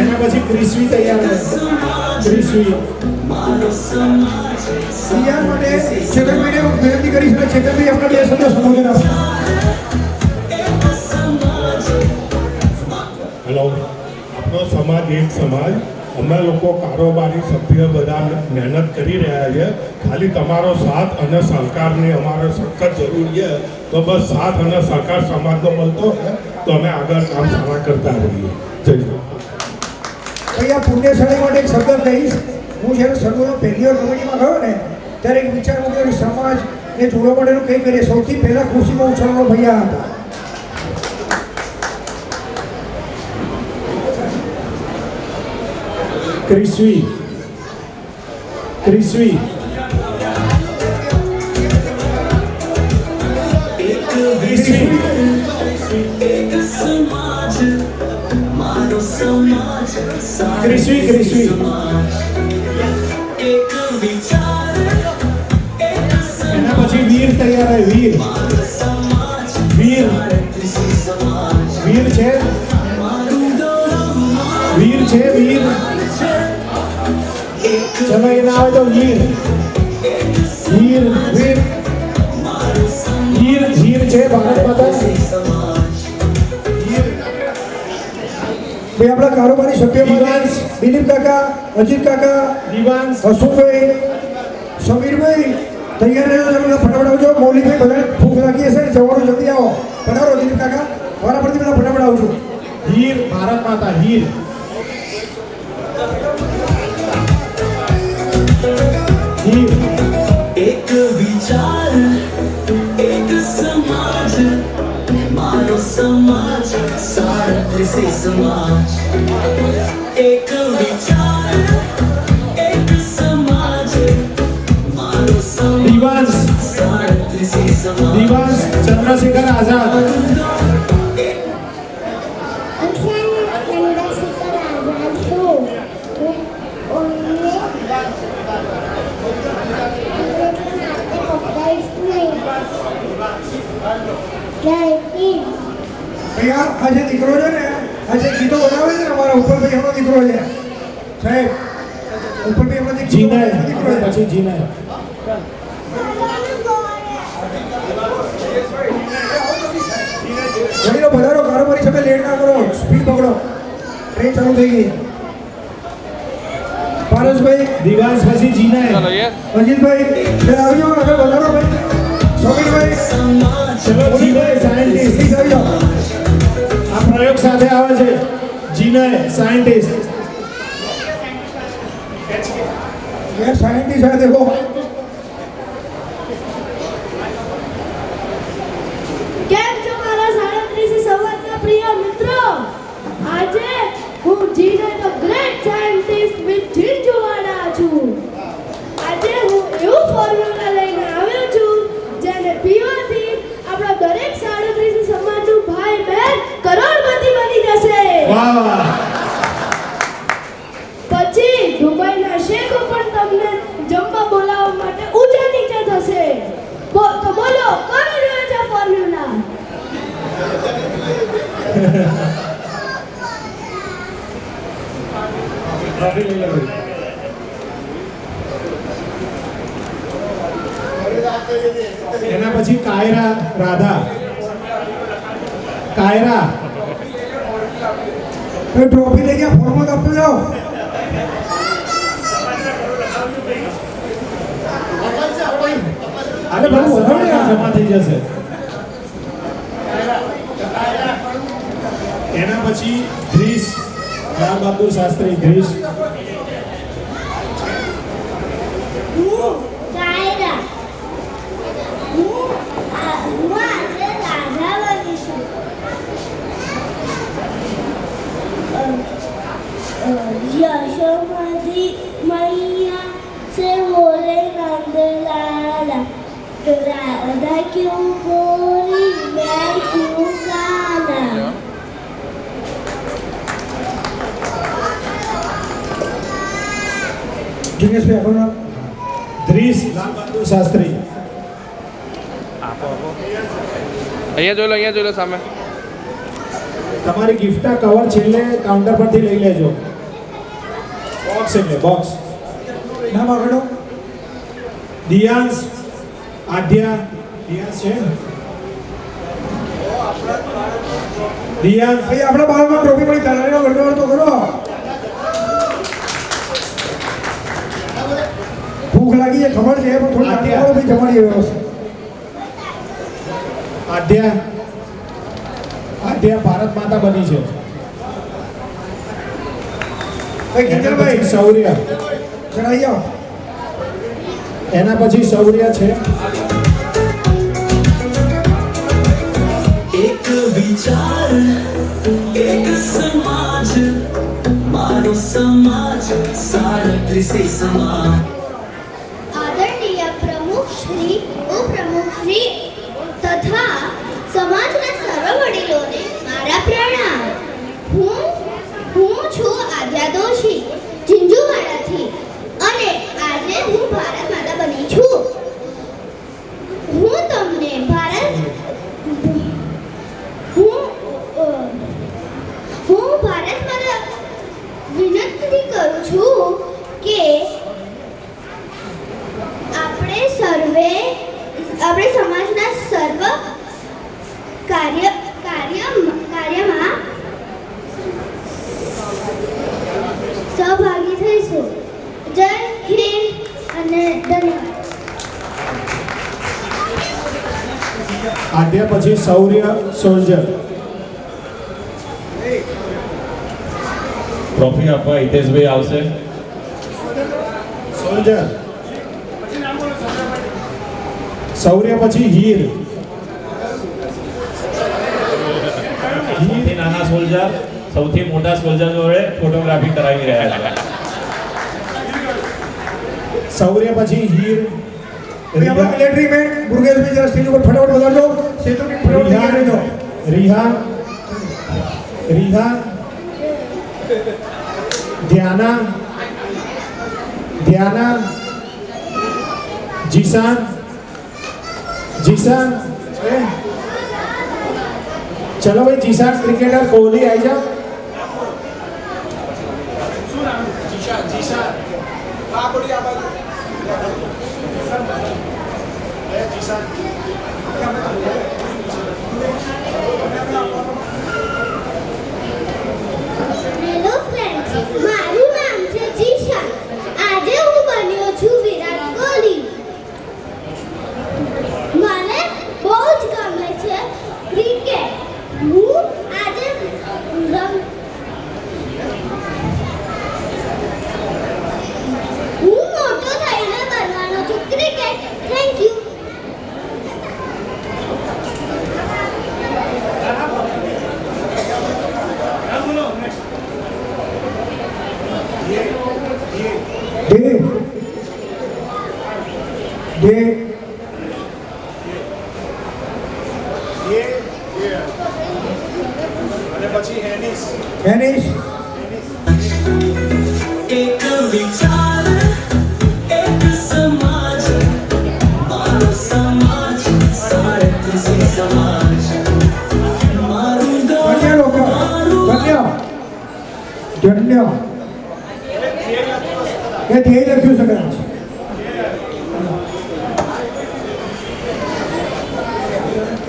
એના પછી ક્રિસ્વી તૈયાર છે. ક્રિસ્વી દિયાન માટે ચેતનભાઈને હું વિનંતી કરીશ અને ચેતનભાઈ આપણા બે શબ્દો સંબોધન આપશે. હેલો, આપણો સમાજ એક સમાજ. અમે લોકો કારોબારી સભ્ય બધા મહેનત કરી રહ્યા છે. ખાલી તમારો સાથ અને સહકારની અમારે સખત જરૂર છે. તો બસ સાથ અને સહકાર સમાજનો મળતો હોય તો અમે આગળ કામ સારા કરતા રહીએ. જય શ્રી ભાઈ આ પુણ્યશાળી માટે એક શબ્દ કહીશ. હું જ્યારે સર્વનો પહેલી વાર કમિટીમાં ગયો ને ત્યારે એક વિચાર મૂક્યો કે સમાજને જોડવા માટેનું કંઈ કરીએ. સૌથી પહેલાં ખુશીમાં ઉછળવાનો ભૈયા હતા. ક્રિસ્વી ક્રિસ્વી ક્રિસ્વી ક્રિસ્વી એના પછી વીર તૈયાર હોય. વીર વીર વીર છે. વીર છે. વીર ચલો એ ના આવે તો વીર વીર વીર વીર વીર છે. ભારત માતા ભાઈ આપણા કારોબારી સભ્ય દિલીપ કાકા, અજીત કાકા, દિવાંશ, હસુભાઈ, સમીરભાઈ તૈયાર રહેજો. તમે ફટાફટ આવજો. મૌલિકભાઈ બધાને ભૂખ લાગી હશે ને જવાનું જલ્દી આવો. પધારો દિલીપ કાકા. વારા પરથી બધા ફટાફટ આવજો. વીર ભારત માતા વીર વીર એક વિચાર એક સમાજ મારો સમાજ સાડત્રીસી સમાજ એક વિચાર એક સમાજ મારો સમાજ દિવાંશ સાડત્રીસી સમાજ દિવાંશ ચંદ્રશેખર આઝાદ ભૈયા આ જે દીકરો છે ને આ જે ગીતો બનાવે છે ને અમારા ઉપરભાઈ એમનો દીકરો છે સાહેબ. ઉપરભાઈ એમનો દીકરો છે. પછી જીને ઘણીનો વધારો કારોબારી સભ્ય લેટ ના કરો. સ્પીડ પકડો. ટ્રેન ચાલુ થઈ ગઈ. પારસભાઈ દિવાંશ પછી જીને અજીતભાઈ આવી જાઓ. આગળ વધારો ભાઈ. સમીરભાઈ ચલો જીને સાયન્ટિસ્ટ આવી જાઓ. આ પ્રયોગ સાથે આવે છે. જીને સાયન્ટિસ્ટ ये साइंटिस्ट है देखो. કેમ છો મારા 37 સમાજના પ્રિય મિત્રો? આજે હું જીને the great scientist with Jinjuwada છું. આજે હું એવું ફોર્મ્યુલા લઈને આવ્યો છું જેને પીવાથી આપણા દરેક 37 સમાજનું ભાઈ બહેન કરોડપતિ બની જશે. વાહ વાહ. પછી દુબઈના શેખો પણ તમને જમવા બોલાવવા માટે ઊંચા નીચે થશે. તો બોલો કોણ રહ્યો છે ફોર્મ્યુલા? ટ્રોફી લઈ લો. એના પછી કાયરા રાધા કાયરા ટ્રોફી લઈ ગયા. ફોર્મમાં આપતો જાઓ. અરે બહુ વધારે જમા થઈ જશે. એના પછી ગ્રીસ લાલ બહાદુર શાસ્ત્રી ગ્રીસ કાયરા હું આજે રાધા બની છું. यशोमती मैया से बोले नंदलाला तो राधा क्यों बोली मैं क्यों काला. દિનેશભાઈ આપણું નામ ધ્રીસ લાલબહાદુર શાસ્ત્રી. અહીંયા જોઈ લો સામે. તમારી ગિફ્ટના કવર છેલ્લે કાઉન્ટર પરથી લઈ લેજો. બોક્સ એટલે બોક્સ. નામ આગળ દિયાંશ, આધ્યા, દિયાંશ છે દિયાંશ. ભાઈ આપણા બાળકમાં ટ્રોફી મળી તાળીનો ગરબડ તો કરો. ભૂખ લાગી છે ખબર છે પણ થોડી તાળી પાડો ભાઈ જમવાની વ્યવસ્થા. આધ્યા, આધ્યા ભારત માતા બની છે. ભાઈ કિંજલભાઈ શૌર્ય, ચડાઈ જાઓ. એના પછી શૌર્ય છે. एक विचार एक समाज मारो समाज सारथी समाज. आदरणीय प्रमुख श्री उपप्रमुख श्री तथा સમાજના સર્વ વડીલોને મારા પ્રણામ. હું છું આદ્યા દોશી ચિંજુવાડાથી અને આજે હું ભારત માતા બની છું. હું તમને ભારત માતા વિનંતી કરું છું કે આપણે સમાજના સર્વ કાર્યમાં સહભાગી થઈશું. જય હિન્દ અને ધન્યવાદ. આધ્યા પછી શૌર્ય, સોલ્જર. ટ્રોફી આપવા હિતેશભાઈ આવશે. સોલ્જર. શૌર્ય પછી હીર. સૌથી નાના સોલ્જર સૌથી મોટા સોલ્જર જોડે ફોટોગ્રાફી કરાવી રહ્યા છે. શૌર્ય પછી હીર. આપણા મિલિટરી મેન મુરુગેશભાઈ જરા સ્ટેજ ઉપર ફટાફટ વધારજો. સેતુની ફટાફટ તૈયાર રહેજો. રિહાન, રિહાન, ધ્યાના, ધ્યાના, જીશાન, જીશાન. ચલો ભાઈ, જીશાન ક્રિકેટર કોહલી આવી જાઓ. હેલો ફ્રેન્ડ્સ, મારું નામ છે જીશાન. આજે હું બન્યો છું વિરાટ કોહલી. મને બહુ જ ગમે છે ક્રિકેટ. હું આજે હું મોટો થઈને બનવાનો છું ક્રિકેટ. Thank you. અને પછી હેનિસ. હેનિસ. एक विचार एक समाज मारो समाज सारथी समाज. मारू ધન્ય લોકો ધન્ય ધન્ય એ ધ્યેય લખ્યું છે કદાચ.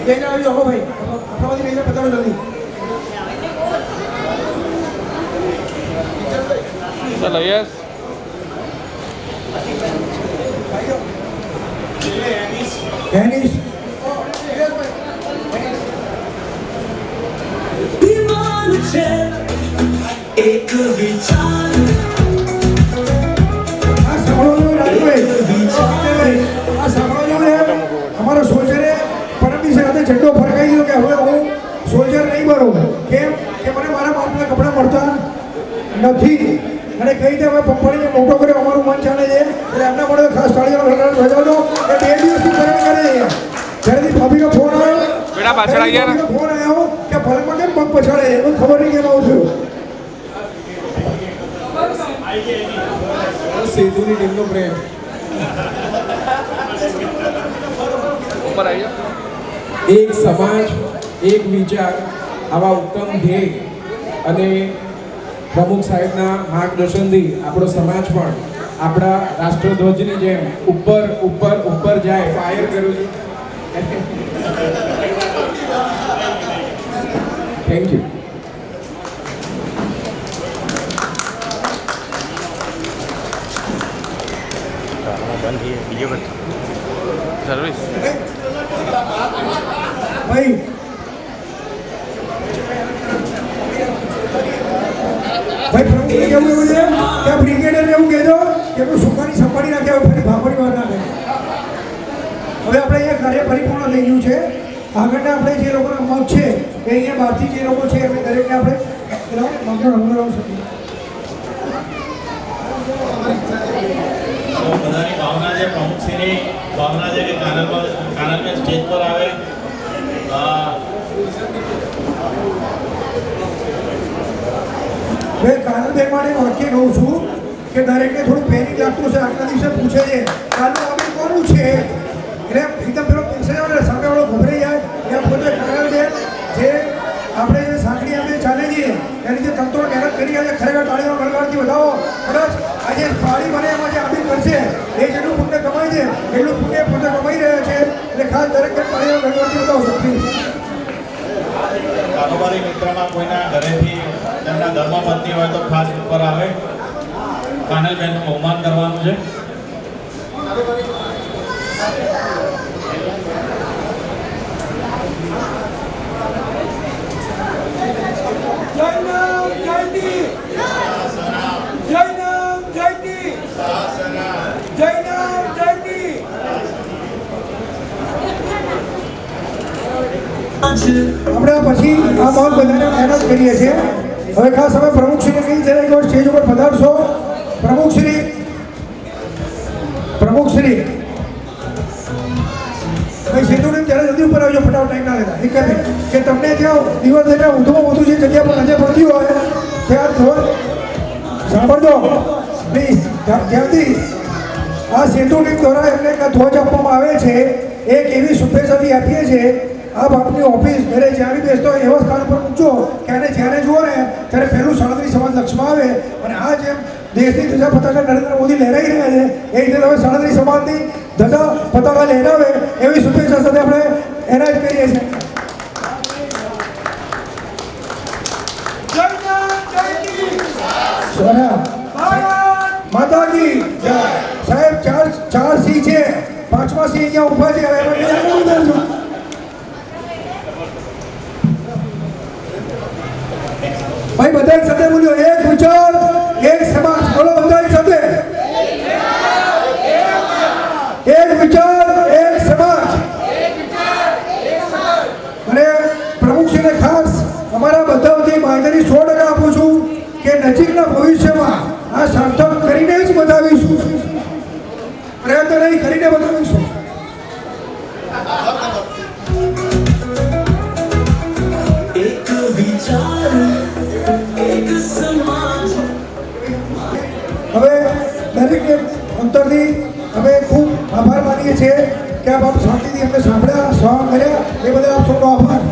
બે જણા આવી જાઓ ભાઈ. આપણામાંથી બે જણા પતાવો જલ્દી. ચલો યસ. હેનિસ. विमान છે એક વિચાર આ સાંભળો રાજભાઈ. આ સાંભળો ને અમારો સોલ્જરે પરમ દિવસે રાતે ઝંડો ફરકાઈ દીધો કે હવે હું સોલ્જર નહીં બનું. કેમ કે મને મારા બાપના કપડાં મળતા નથી અને કઈ રીતે હવે પંપાણીને મોટો કર્યો અમારું મન જાણે છે. એટલે એમના માટે ખાસ તાળીઓનો ગણગણાટ બજાવજો. એ 2 દિવસથી કરણ કરે છે. જ્યારેથી ભાભીનો ફોન આવ્યો બેટા પાછળ આવી ગયા ને. ફોન આવ્યો કે ભલમાં કેમ પગ પછાડે છે. ખબર નહીં કેમ આવું થયું. સેતુની ટીમનો પ્રેમ. એક સમાજ એક વિચાર આવા ઉત્તમ ધ્યેય અને પ્રમુખ સાહેબના માર્ગદર્શનથી આપણો સમાજ પણ આપણા રાષ્ટ્રધ્વજની જેમ ઉપર ઉપર ઉપર જાય. ફાયર કરું છું. Thank you. ભાઈ પ્રમુખને કેવું એવું છે કે બ્રિગેડરને એવું કહેજો કે એમનું સુખાની સંભાળી નાખે, ફરી ભાગોની વાત ના કરે. હવે આપણે અહીંયા કાર્ય પરિપૂર્ણ થઈ ગયું છે. આગળના આપણે જે લોકોના મત છે એ અહીંયા બહારથી જે લોકો છે એમને દરેકને આપણે બધાની ભાવના છે, પ્રમુખશ્રીની ભાવના છે કે કાનલબેન સ્ટેજ પર આવે. મેં કાનલબેન માટે વાક્ય કહું છું કે દરેકને થોડું પેનિક લાગતું છે. આગલા દિવસે પૂછે છે કાલનું આપણે કોનું છે, એટલે એકદમ પેલો મેસેજ આવે સામેવાળો ગભરાઈ જાય. એમ પોતે કાનલબેન જે આપણે જે સાંકડી અમે ચાલે છીએ એની જે તંત્રો મહેનત કરી આજે ખરેખર તાળીઓ ગણગાડથી વધાવો. કદાચ આજે પાણી બને એમાં જે આબિદ કરશે એ જેટલું પુણ્ય કમાય છે એટલું પુણ્ય પોતે કમાઈ રહ્યા છે. એટલે ખાસ દરેક તાળીઓ ગણગાડથી વધાવો. કારોબારી મિત્રમાં કોઈના ઘરેથી તેમના ધર્મપત્ની હોય તો ખાસ ઉપર આવે. કાનલબેનનું બહુમાન કરવાનું છે. જય નામ જયતી, જય નામ જયતી, જય નામ જયતી. આપણે પછી આ માહોલ બધાને મહેનત કરીએ છીએ. હવે ખાસ અમે પ્રમુખશ્રીને કહી જરા એકવાર સ્ટેજ ઉપર પધારશો. પ્રમુખશ્રી ભાઈ સેતુને ત્યારે જલ્દી ઉપર આવજો, ફટાફટ ટાઈમ ના લેતા. એક કે તમને જ્યાં દિવસ એટલે વધુમાં વધુ જે જગ્યા પર નજર પડતી હોય ત્યાં સાંભળજો પ્લીઝ ધ્યાનથી. આ સેતુ ટીમ દ્વારા એમને ધ્વજ આપવામાં આવે છે. એક એવી શુભેચ્છાથી આપીએ છીએ આપ આપની ઓફિસ ઘરે જ્યાં બી બેસતો હોય એવા સ્થાન પર મૂકજો કે આને જ્યારે જુઓ ને ત્યારે પહેલું સાડત્રીસ સમાજ લક્ષમાં આવે. અને આ જેમ દેશની ધજા પતાકા નરેન્દ્ર મોદી લહેરાઈ રહ્યા છે એ રીતે તમે સાડત્રીસ સમાજની ધજા પતાકા લહેરાવે એવી શુભેચ્છા સાથે આપણે એનાયત કરીએ છીએ. માતા કી જય. સાહેબ ચાર સિંહ છે, પાંચમા સિંહ અહીંયા ઊભા છે. હવે ભાઈ બધા સાથે બોલ્યો એક વિચાર એક સમાજ. બોલો બધા સાથે એક વિચાર એક સમાજ. અને પ્રમુખશ્રીને ખાસ અમારા બધા વતી બાંધણી 100% આપું છું કે નજીકના ભવિષ્યમાં આ સાર્થક કરીને જ બતાવીશું. પ્રયત્ન નહીં કરીને બતાવીશું. એક વિચાર એક સમાજ. હવે દરેકને અંતરથી અમે ખૂબ આભાર માનીએ છીએ કે આપ શાંતિથી અમને સાંભળ્યા, સહન કર્યા એ બદલ આપ સૌનો આભાર.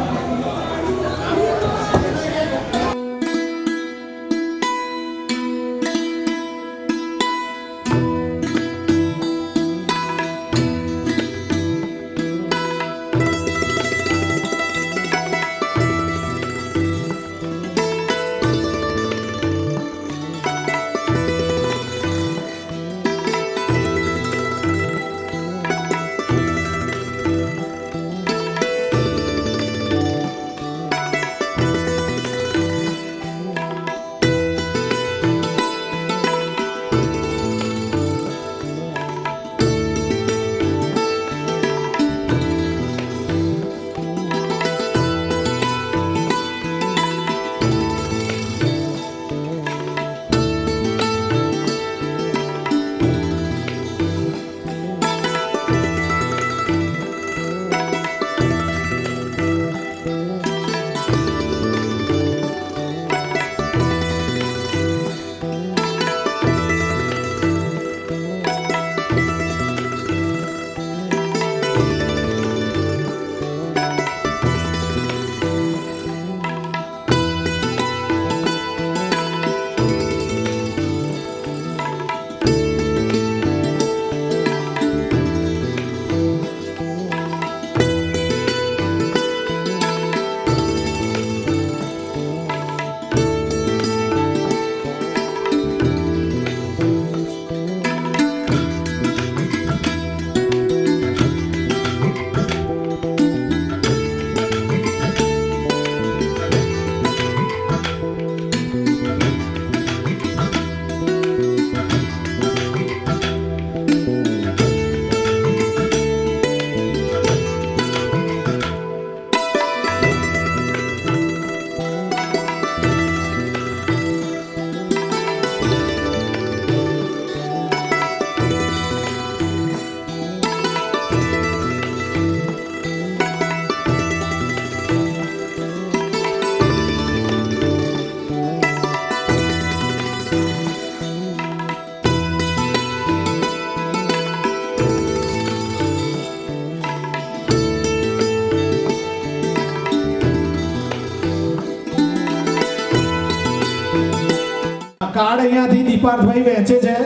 કાર્ડ અહીંયાથી દીપાર્થભાઈ વહેંચે છે.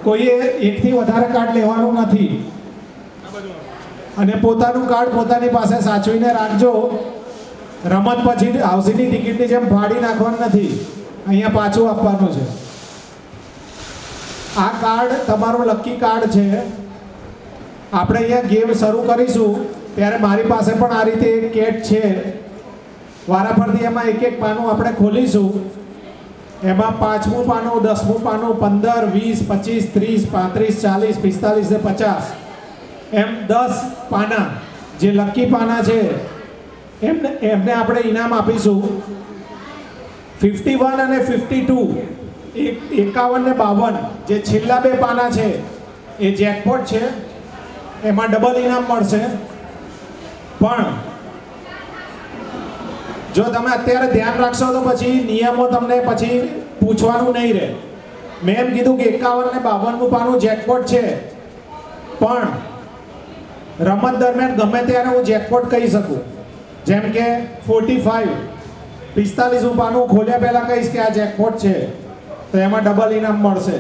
કોઈએ એકથી વધારે કાર્ડ લેવાનું નથી અને પોતાનું કાર્ડ પોતાની પાસે સાચવીને રાખજો. રમત પછી હાઉસીની ટિકિટની જેમ ફાડી નાખવાનું નથી, અહીંયા પાછું આપવાનું છે. આ કાર્ડ તમારું લકી કાર્ડ છે. આપણે અહીંયા ગેમ શરૂ કરીશું ત્યારે મારી પાસે પણ આ રીતે એક કેટ છે. વારાફરતી એમાં એક એક પાનું આપણે ખોલીશું. એમાં 5મું પાનું, 10મું પાનું, 15, 20, 25, 30, 35, 40, 45 ને 50 એમ 10 પાના જે લકી પાના છે એમને આપણે ઇનામ આપીશું. 51 અને 52 51 ને 52 જે છેલ્લા 2 પાના છે એ જેકપોટ છે, એમાં ડબલ ઇનામ મળશે. પણ જો તમે અત્યારે ધ્યાન રાખશો તો પછી નિયમો તમને પછી પૂછવાનું નહીં રહે. મેં એમ કીધું કે 51 ને 52નું પાનું જેકપોટ છે, પણ રમત દરમિયાન ગમે ત્યારે હું જેકપોટ કહી શકું. જેમ કે 45નું પાનું ખોલ્યા પહેલાં કહીશ કે આ જેકપોટ છે, તો એમાં ડબલ ઇનામ મળશે.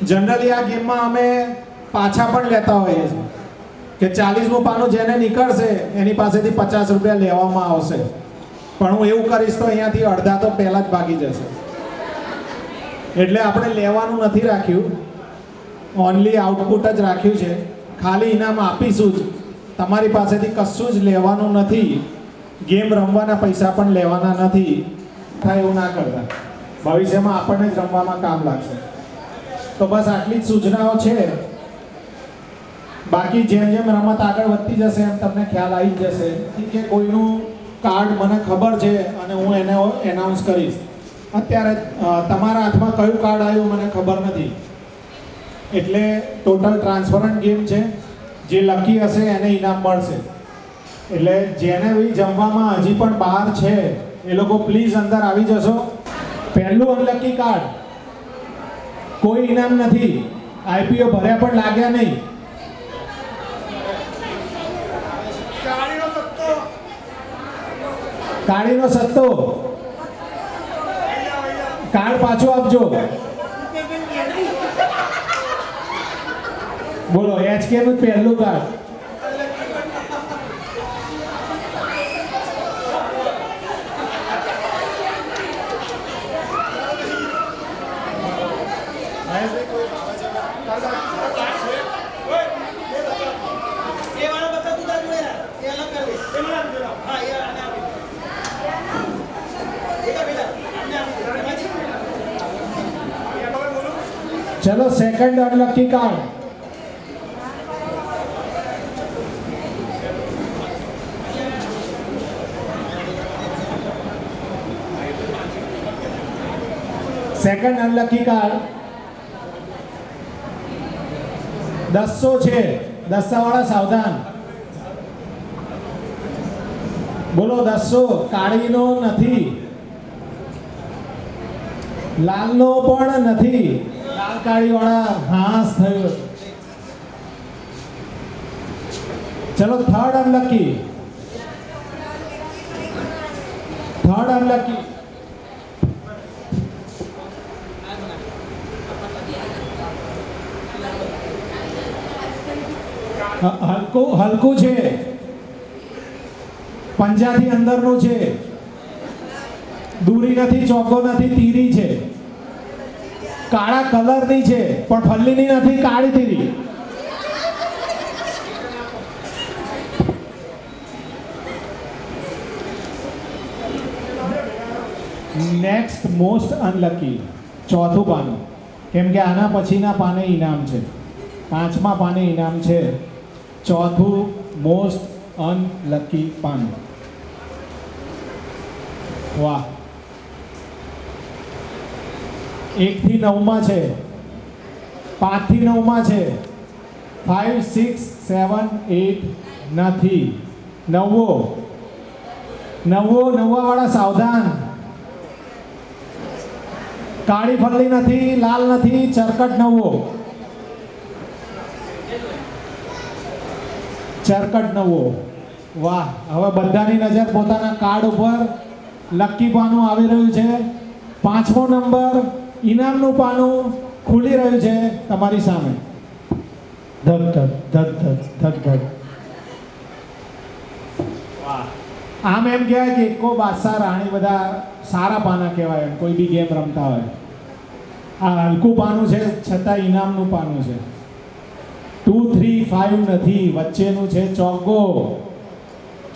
જનરલી આ ગેમમાં અમે પાછા પણ લેતા હોઈએ છીએ કે 40મું પાનું જેને નીકળશે એની પાસેથી 50 રૂપિયા લેવામાં આવશે. પણ હું એવું કરીશ તો અહીંયાથી અડધા તો પહેલાં જ ભાગી જશે. એટલે આપણે લેવાનું નથી રાખ્યું, ઓનલી આઉટપુટ જ રાખ્યું છે. ખાલી ઇનામ આપીશું જ, તમારી પાસેથી કશું જ લેવાનું નથી. ગેમ રમવાના પૈસા પણ લેવાના નથી. થાય એવું ના કરતા, ભવિષ્યમાં આપણને જ રમવામાં કામ લાગશે. તો બસ આટલી જ સૂચનાઓ છે. બાકી જેમ જેમ રમત આગળ વધતી જશે એમ તમને ખ્યાલ આવી જ જશે કે કોઈનું કાર્ડ મને ખબર છે અને હું એને એનાઉન્સ કરીશ. અત્યારે તમારા હાથમાં કયું કાર્ડ આવ્યું મને ખબર નથી. એટલે ટોટલ ટ્રાન્સપરન્ટ ગેમ છે. જે લકી હશે એને ઇનામ મળશે. એટલે જેને બી જમવામાં હજી પણ બહાર છે એ લોકો પ્લીઝ અંદર આવી જશો. પહેલું અનલકી કાર્ડ, કોઈ ઇનામ નથી. આઈપીઓ ભર્યા પણ લાગ્યા નહીં. કાળીનો સત્તો, કાર્ડ પાછું આપજો. બોલો, HK નું પહેલું કાર્ડ. चलो second unlucky card. Second unlucky card 200 છે. 200 વાળા સાવધાન. બોલો 200. કાળીનો નથી, લાલનો પણ નથી. લાલ કાળી વાળા હાસ થયું. ચલો થર્ડ અનલકી. Third unlucky. હલકું છે, પંજાથી અંદરનું છે. દૂરી નથી, ચોકો નથી, તીરી છે. કાળા કલરની છે પણ ફલ્લીની નથી, કાળી તીરી. નેક્સ્ટ મોસ્ટ અનલકી, ચોથું પાનું. કેમ કે આના પછીના પાને ઇનામ છે. 5મા પાને ઇનામ છે. ચોથું મોસ્ટ અનલકી પાનું. વાહ. 1 થી 9માં છે, 5 થી 9માં છે, 5, 6, 7, 8 નથી. 9 વાળા સાવધાન. કાળી ફલ્લી નથી, લાલ નથી, ચરકટ 9. ચરકટ 9. વાહ. હવે બધાની નજર પોતાના કાર્ડ ઉપર. લકી પાનું આવી રહ્યું છે. 5મો નંબર ઇનામનું પાનું ખુલી રહ્યું છે તમારી સામે. ધક ધક ધક ધક ધક ધક. આમ એમ કહેવાય કે એકો બાદશાહ રાણી બધા સારા પાના કહેવાય એમ કોઈ બી ગેમ રમતા હોય. આ હલકું પાનું છે છતાં ઇનામનું પાનું છે. 2, 3, 5 નથી, વચ્ચેનું છે ચોગ્ગો.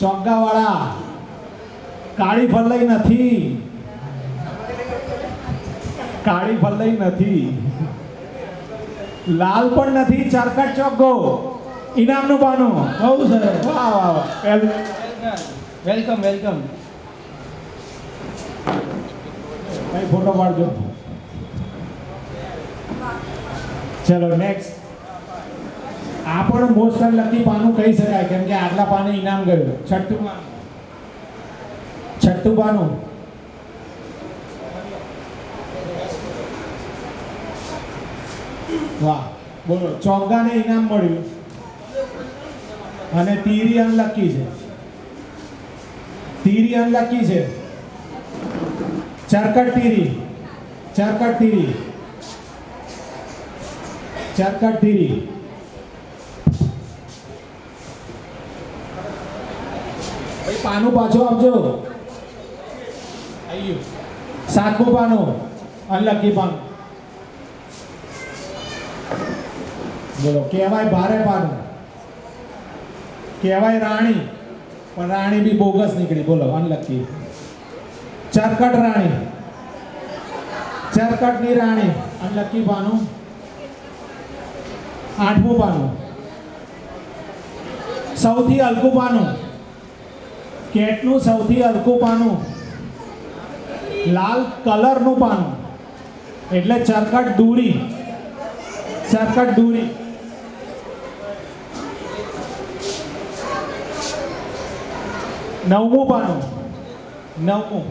ચોગ્ગાવાળા. કાળી ફલ્લઈ નથી, કાળી ફલ્લઈ નથી, લાલ પણ નથી, ચરકટ ચોગ્ગો. ઇનામનું પાનું. બહુ સરસ. વાહ વાહ વાહ. Welcome welcome. ભાઈ ફોટો પાડજો. ચલો નેક્સ્ટ. આ પણ મોસ્ટ અનલકી પાનું કહી શકાય કેમ કે આગલા પાને ઇનામ ગયું. છઠ્ઠું પાનું. છઠ્ઠું પાનું. વાહ બોલો. ચોગ્ગાને ઇનામ મળ્યું અને તીરી અનલકી છે. તીરી અનલકી છે. ચરકટ તીરી. ચરકટ તીરી. ચરકટ તીરી. ભાઈ પાનું પાછું આપજો. આવી ગયું. સાતમું પાનું અનલકી પાનું. બોલો. કહેવાય ભારે પાનું, કહેવાય રાણી, પણ રાણી બી બોગસ નીકળી. બોલો અનલકી. ચરકટ રાણી. ચરકટની રાણી અનલકી પાનું. આઠમું પાનું. સૌથી હલકું પાનું. કેટનું સૌથી હલકું પાનું. લાલ કલરનું પાનું એટલે ચરકટ દૂરી. ચરકટ દૂરી. નવમું પાનું. નવમું.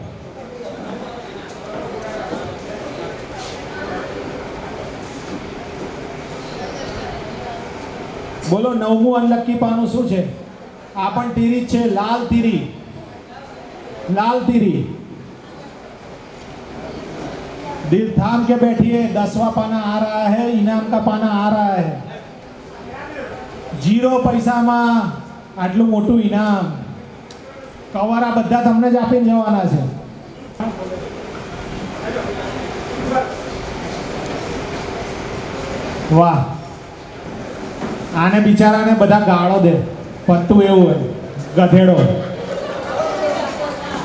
બોલો નવમું અનલકી પાનું શું છે? આ પણ તીરી જ છે. લાલ તીરી. लाल तीरी. दिल थाम के बैठिए. 10वां पाना आ रहा है. इनाम का पाना आ रहा है. 0 પૈસામાં આટલું મોટું ઇનામ. કવર આ બધા તમને જ આપીને જવાના છે. વાહ. આને બિચારાને બધા ગાળો દે. પત્તું એવું હોય. ગધેડો.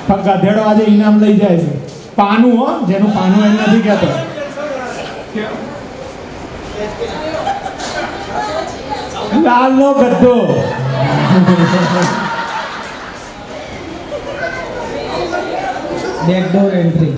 પણ ગધેડો આજે ઇનામ લઈ જાય છે. પાનું હો, જેનું પાનું એમ નથી કહેતો. લાલનો ગદ્દો. Backdoor entry.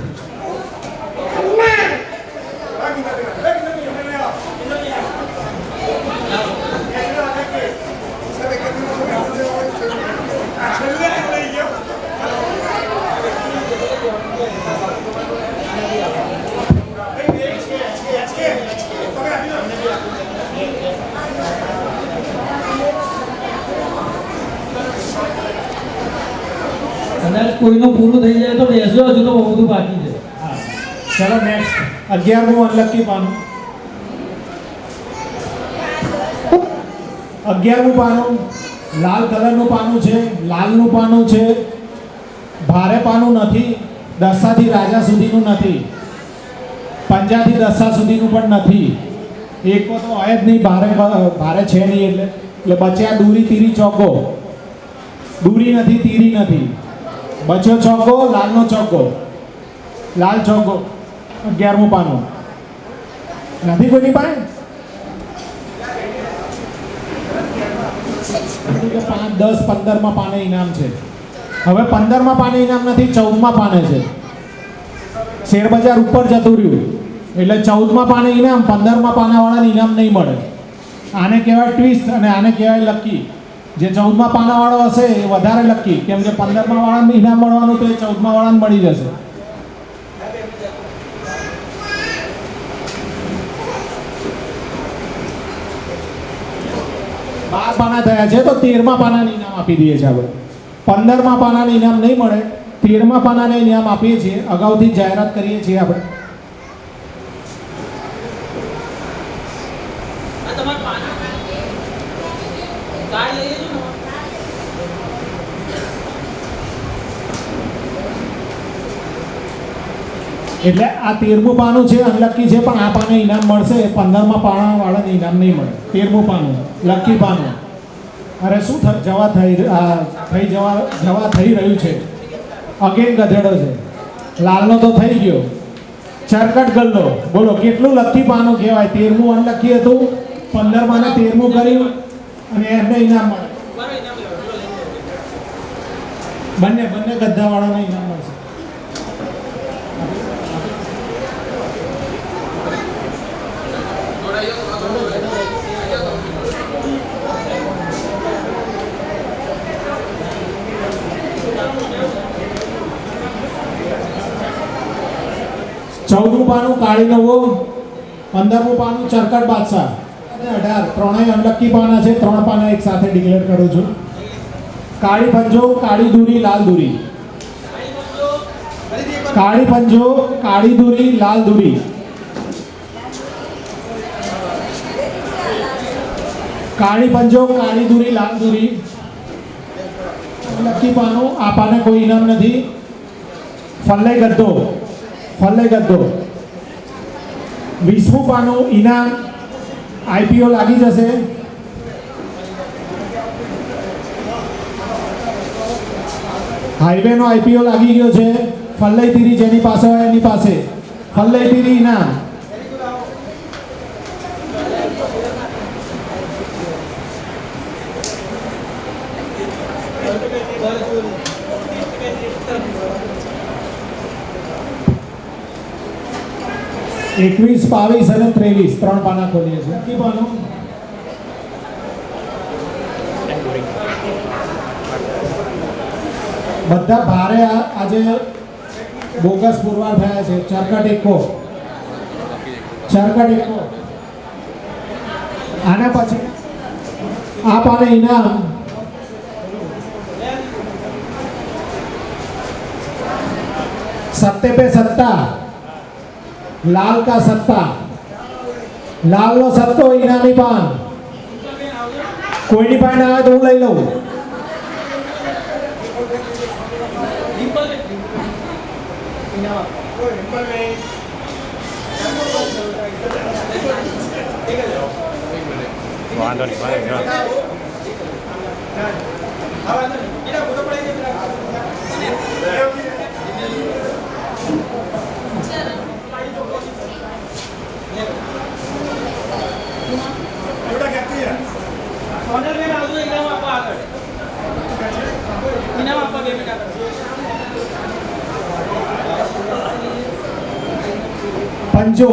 કદાચ કોઈનું પૂરું થઈ જાય તો બેસજો, હજુ તો બહુ બધું બાકી છે. ચલો નેક્સ્ટ. 11મું અનલકી પાનું. 11મું પાનું લાલ કલરનું પાનું છે. લાલનું પાનું છે. ભારે પાનું નથી. દસાથી રાજા સુધીનું નથી. પંજાથી દસા સુધીનું પણ નથી. એક તો હોય જ નહીં. ભારે છે નહીં એટલે બચ્યા દૂરી તીરી ચોગ્ગો. દૂરી નથી, તીરી નથી. બચ્યો ચોગ્ગો. લાલનો ચોગ્ગો. લાલ ચોગ્ગો. 11મું પાનું. નથી કોઈની પાસે? 5, 10, 15માં પાને ઇનામ છે. હવે 15માં પાને ઇનામ નથી, 14માં પાને છે. શેરબજાર ઉપર જતું રહ્યું એટલે 14માં પાને ઇનામ, 15માં પાનાવાળાને ઇનામ નહીં મળે. આને કહેવાય ટ્વિસ્ટ અને આને કહેવાય લકી. જે 14માં પાનાવાળો હશે એ વધારે લકી, કેમ કે 15માં વાળાને ઇનામ મળવાનું તો એ 14માં વાળાને મળી જશે. બાર પાના થયા છે તો 13મા પાનાને ઇનામ આપી દઈએ છીએ આપણે. 15મા પાનાને ઇનામ નહીં મળે, 13મા પાનાને ઇનામ આપીએ છીએ. અગાઉથી જાહેરાત કરીએ છીએ આપણે. એટલે આ 13મું પાનું છે અનલકી છે, પણ આ પાને ઇનામ મળશે. 15મા પાનાવાળાને ઇનામ નહીં મળે. 13મું પાનું લકી પાનું. અરે શું જવા થઈ રહ્યું છે. અગેન ગધેડો છે. લાલનો તો થઈ ગયો. ચરકટ ગલ્લો, બોલો કેટલું લકી પાનું કહેવાય. 13મું અનલકી હતું, 15માં ને 13મું કર્યું અને એમને ઇનામ મળે. બંને ગદ્દાવાળાને ઇનામ મળશે. ચૌદમું પાનું કાળી નવો, 15મું પાનું ચરકટ બાદશાહ અને 18 ત્રણેય અનલકી પાના છે. 3 પાના એક સાથે ડિક્લેર કરું છું. કાળી પંજો, કાળી દૂરી, લાલ દૂરી. કાળી પંજો, કાળી દૂરી, લાલ દૂરી. કાળી પંજો, કાળી દૂરી, લાલ દૂરી. લકી પાનું, આ પાને કોઈ ઇનામ નથી. ફલ્લે ગદ્દો, 20મું પાનું ઇનામ. આઈપીઓ લાગી જશે. હાઈવેનો આઈપીઓ લાગી ગયો છે. ફલ્લઈ તીરી જેની પાસે હોય એની પાસે ફલ્લઈ તીરી ઇનામ. એકવીસ, 22 અને 23 3 પાના ખોલીએ છીએ. કી પાનું બધા ભારે આજે બોગસ પુરવાર થયા છે. ચરકટ એકો, આના પછી આ પાને ઇનામ. सत्ते पे सत्ता, लाल का सत्ता, लाल नो सत्तो इनामी पान. कोई नहीं पान आए तो ले लो. पंजो,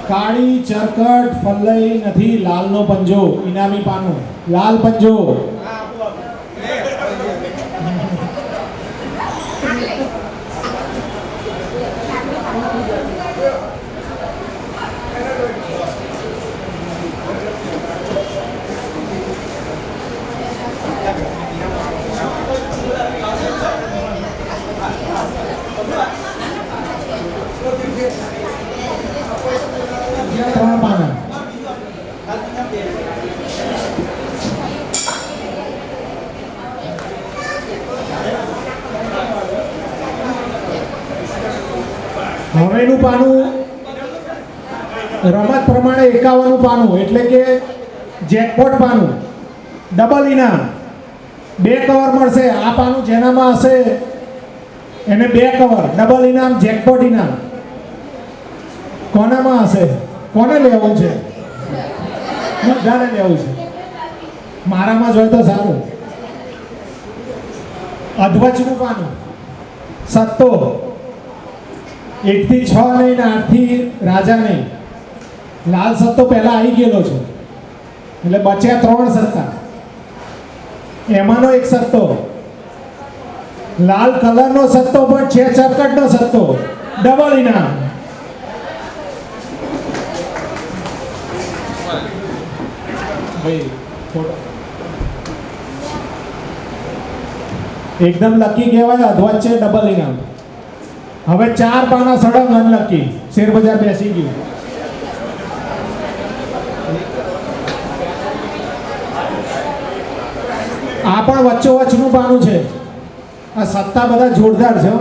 काળી ચરકટ ફલ્લઈ નથી, લાલનો પંજો ઇનામી પાનું. લાલ પંજો. ત્રણ પાના. હવેનું પાનું રમત પ્રમાણે 51નું પાનું એટલે કે જેકપોટ પાનું. ડબલ ઇનામ, 2 કવર મળશે. આ પાનું જેનામાં હશે એને 2 કવર. ડબલ ઇનામ, જેકપોટ ઇનામ. કોનામાં હશે? કોને લેવું છે? બધાને લેવું છે. મારામાં જ હોય તો સારું. અધ્વચનું પાનું, સત્તો. 1 થી 6 નહીં ને 8 થી રાજા નહીં. લાલ સત્તો પહેલા આવી ગયેલો છે એટલે બચ્યા 3 સત્તા. એમાંનો એક સત્તો લાલ કલરનો સત્તો પણ છે. ચરકટનો સત્તો, ડબલ ઇનામ. એકદમ લકી કહેવાય. અધવચ છે, ડબલ ઇનામ. હવે 4 પાના સળંગ અનલકી. શેર બજાર બેસી ગયું. આ પણ વચ્ચોવચનું પાનું છે. આ સત્તા બધા જોરદાર છે.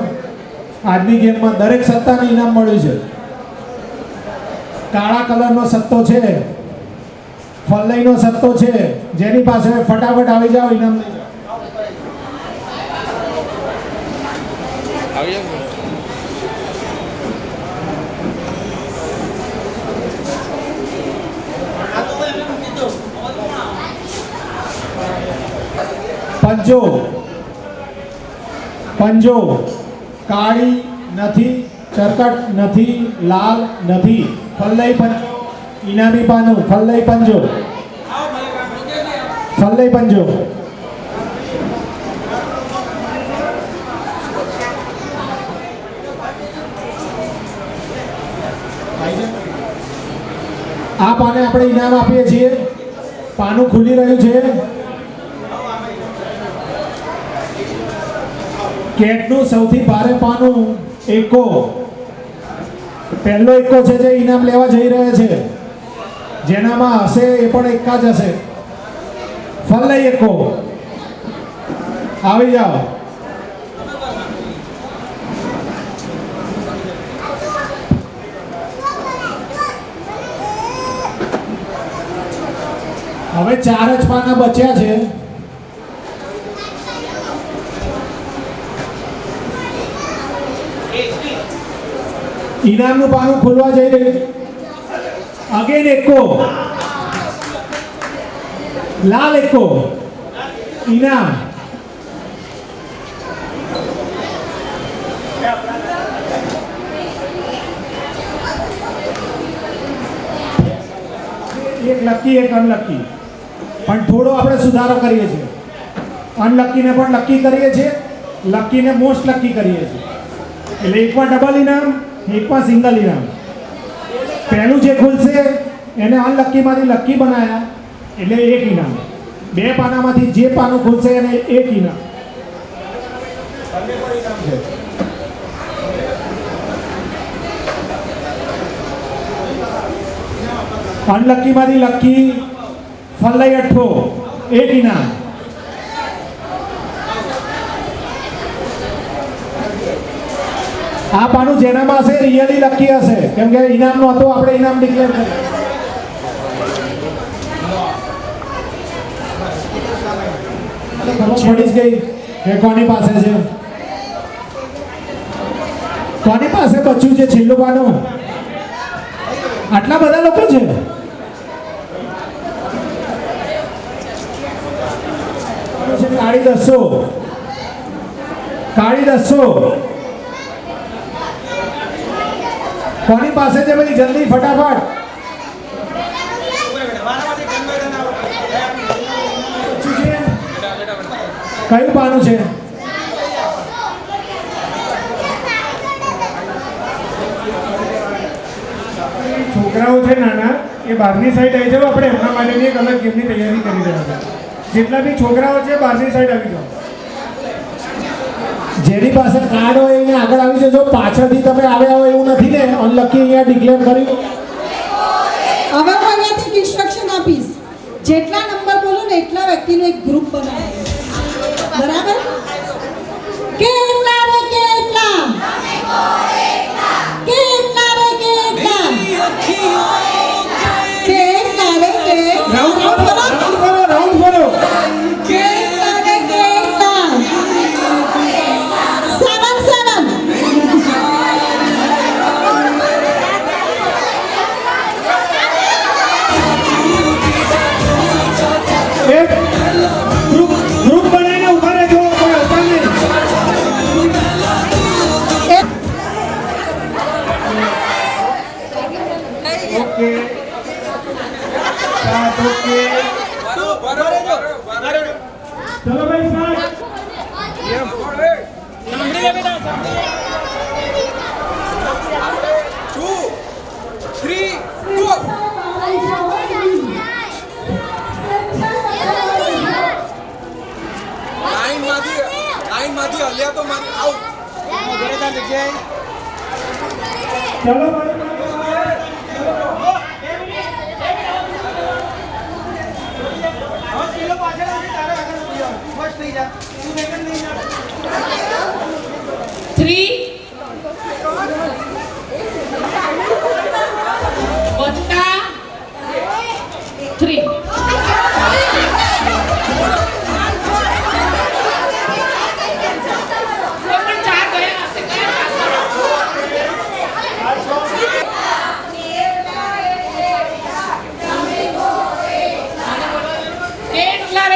આજની ગેમમાં દરેક સત્તાને ઇનામ મળ્યું છે. કાળા કલરનો સત્તો છે, ફલ્લઈનો સત્તો છે, જેની પાસે ફટાફટ આવી જાઓ ઇનામ લઈ જાઓ. પંજો, પંજો કાળી નથી, ચરકટ નથી, લાલ નથી, ફલ્લઈ પંજો, ઇનામી પાનું, ફલ્લઈ પંજો, ફલ્લઈ પંજો. આ પાને આપણે ઇનામ આપીએ છીએ. પાનું ખુલી રહ્યું છે. કેટનું સૌથી ભારે પાનું એકો, પહેલો એકો છે જે ઇનામ લેવા જઈ રહ્યા છે. જેનામાં હશે એ પણ એકા જ હશે. ફલ્લઈ એકો, આવી જાઓ. હવે 4 જ પાના બચ્યા છે. ઇનામનું પાનું ખુલવા જઈ રહ્યું. અગેન એકો, લાલ એકો, ઇનામ. એક લકી, એક અનલકી. પણ થોડો આપણે સુધારો કરીએ છીએ. અનલકીને પણ લકી કરીએ છીએ, લકીને મોસ્ટ લકી કરીએ છીએ. એટલે એકમાં ડબલ ઇનામ, એકમાં સિંગલ ઇનામ. પહેલું જે ખુલશે એને અનલકીમાંથી લકી બનાવ્યા એટલે એક ઇનામ. 2 પાનામાંથી જે પાનું ખુલશે એને એક ઇનામ. અનલકીમાંથી લકી, ફલ્લઈ અઠ્ઠો, એક ઇનામ. આ પાનું જેનામાં હશે રિયલી લકી હશે, કેમ કે ઇનામ નો હતો, આપણે ઇનામ ડિક્લેર કર્યું. ખબર પડી જ ગઈ કે કોની પાસે છે, કોની પાસે બચ્યું છે છેલ્લું પાનું. આટલા બધા લોકો છે. કાળી 200, કાળી 200. કોની પાસે છે ભાઈ? જલ્દી ફટાફટ. કયું પાનું છે? છોકરાઓ છે નાના એ બહારની સાઈડ આવી જાવ. આપણે એમના માટેની એક અલગ ગેમની તૈયારી કરી રહ્યા છે. જેટલા બી છોકરાઓ છે બહારની સાઈડ આવી જાઓ. જેની પાસે કાર્ડ હોય એને આગળ આવી જજો. પાછળથી તમે આવ્યા હોય એવું નથી ને. અનલકી અહીંયા ડિક્લેર કર્યું. હવે હું અહીંયાથી ઇન્સ્ટ્રક્શન આપીશ. જેટલા નંબર બોલો ને એટલા વ્યક્તિનું એક ગ્રુપ બનાવો. બરાબર? કેટલા રે કેટલા? કેટલા રે કેટલા? કેટલા રે કેટલા? રાઉન્ડ કરો, રાઉન્ડ કરો. કેટલા રે કેટલા? 7 7. એક ગ્રુપ બનાવીને ઉભા રહેજો. કોઈ હતા નહીં. Okay, start. ઓકે, ચલો ભાઈ સ્ટાર્ટ. 2 3 ગો. લાઈનમાંથી હલ્યા તો મારી આઉટ. ચલો ભાઈ. Three, વત્તા 3.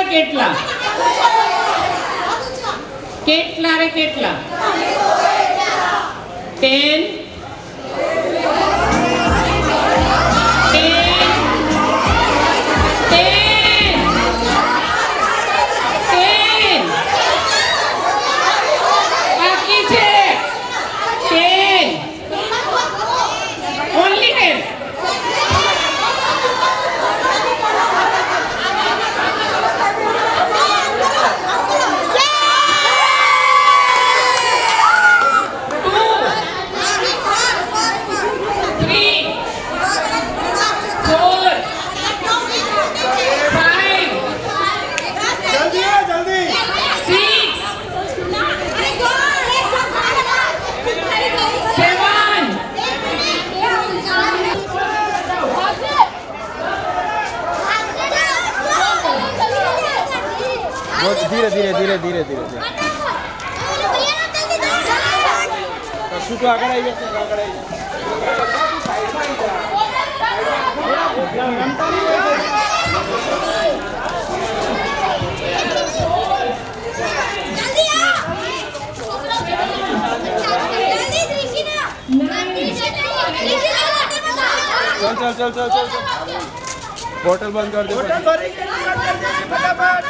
કેટલા કેટલા રે કેટલા 10 બાકી છે 10 ઓન્લી 10 ધીરે ધીરે ધીરે ધીરે ધીરે કશું તો આગળ આવી જશે આગળ આવી चल चल चल चल चल बोतल बंद कर दे फटाफट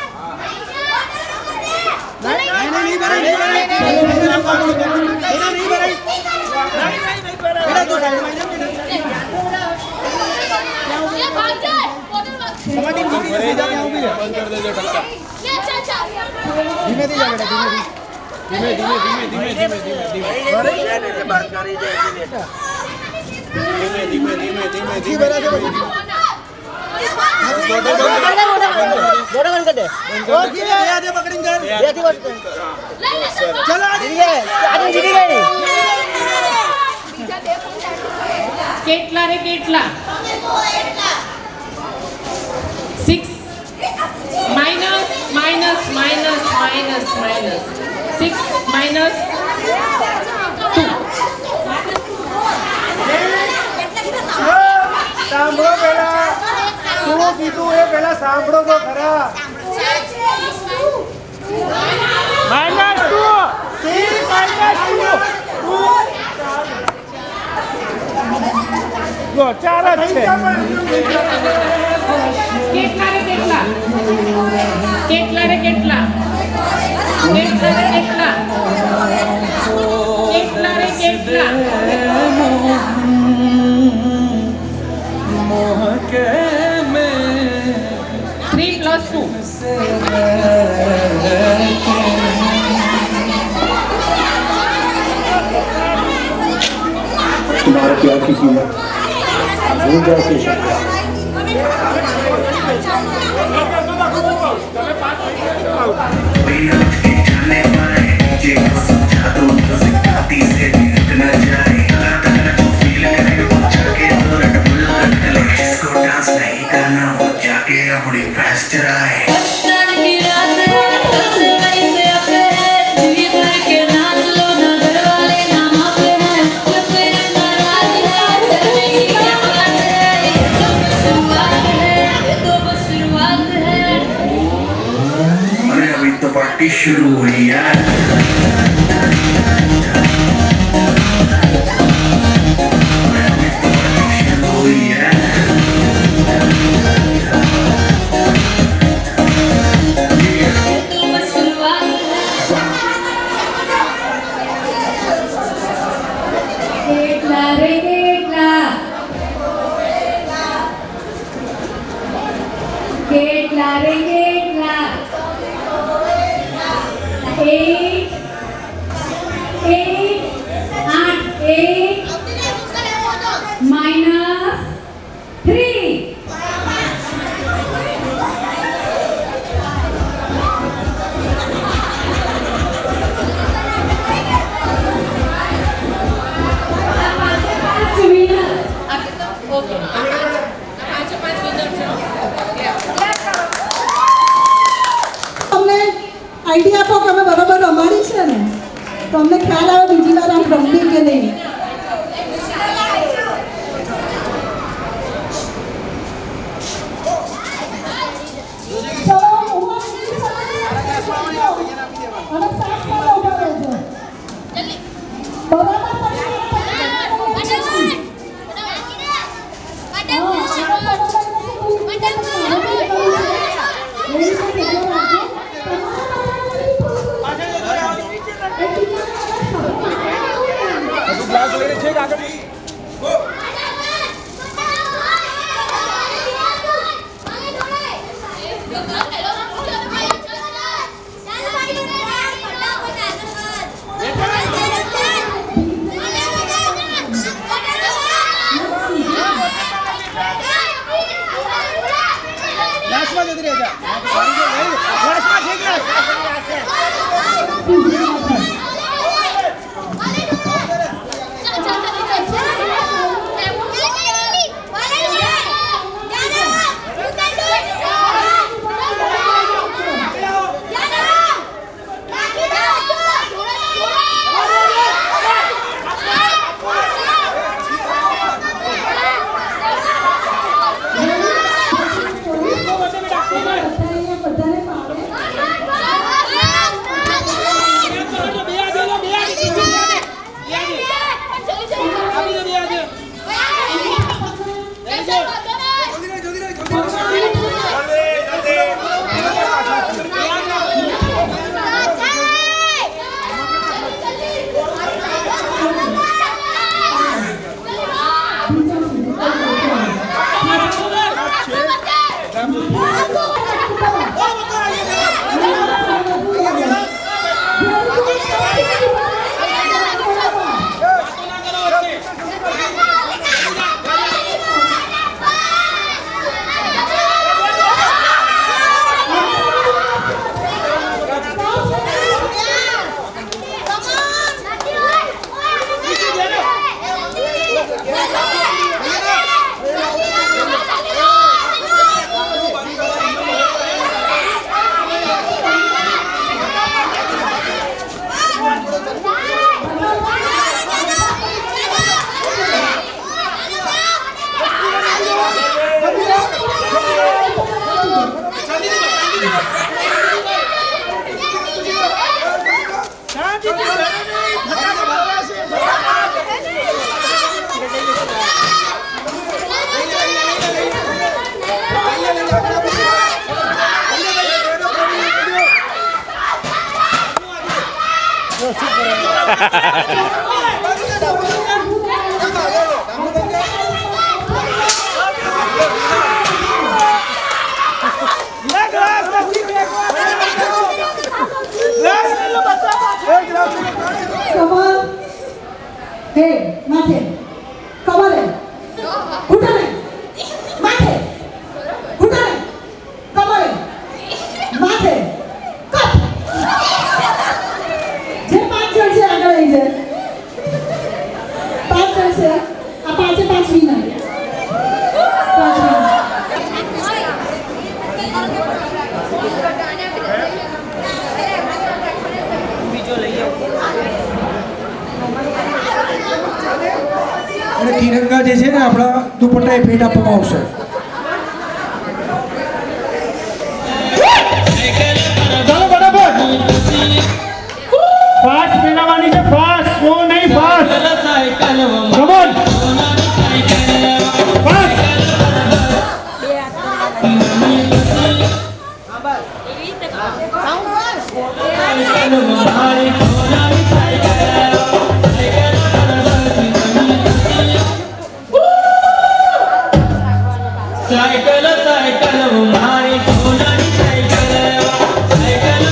नहीं बंद कर दे ढक्का धीमे धीमे धीमे धीमे धीमे धीमे धीमे કેટલા રે કેટલા 6 minus minus minus minus minus 6 minus 2 સાંભળો પેલા શું કીધું એ પેલા સાંભળો તો ખરા -2 ચાર જ છે કેટલા રે કેટલા કેટલા રે કેટલા કેટલા રે કેટલા કેટલા રે કેટલા मोह के में 3 + 2 तुम्हारे प्यार की कीमत भूल जाओ पार्टी शुरू हुई यार ઓકે 5 વિનર છે. અમને આઈડિયા આપો કે અમે બરોબર રમાડી છે ને, તો અમને ખ્યાલ આવે બીજી વાર આમ રમવી કે નહીં. ગ્લાસ લઈને છે આગળ ગ્લાસમાં જતી રહે ગ્લાસમાં છે ગ્લાસ અને તિરંગા જે છે ને આપણા દુપટ્ટાએ ભેટ આપવામાં આવશે. ચાલો બરાબર ફાસ્ટ મેળવવાની છે, ફાસ્ટ સ્લો નહીં, fast come on fast. Cycle cycle મારી સોનાની સાયકલ સાયકલ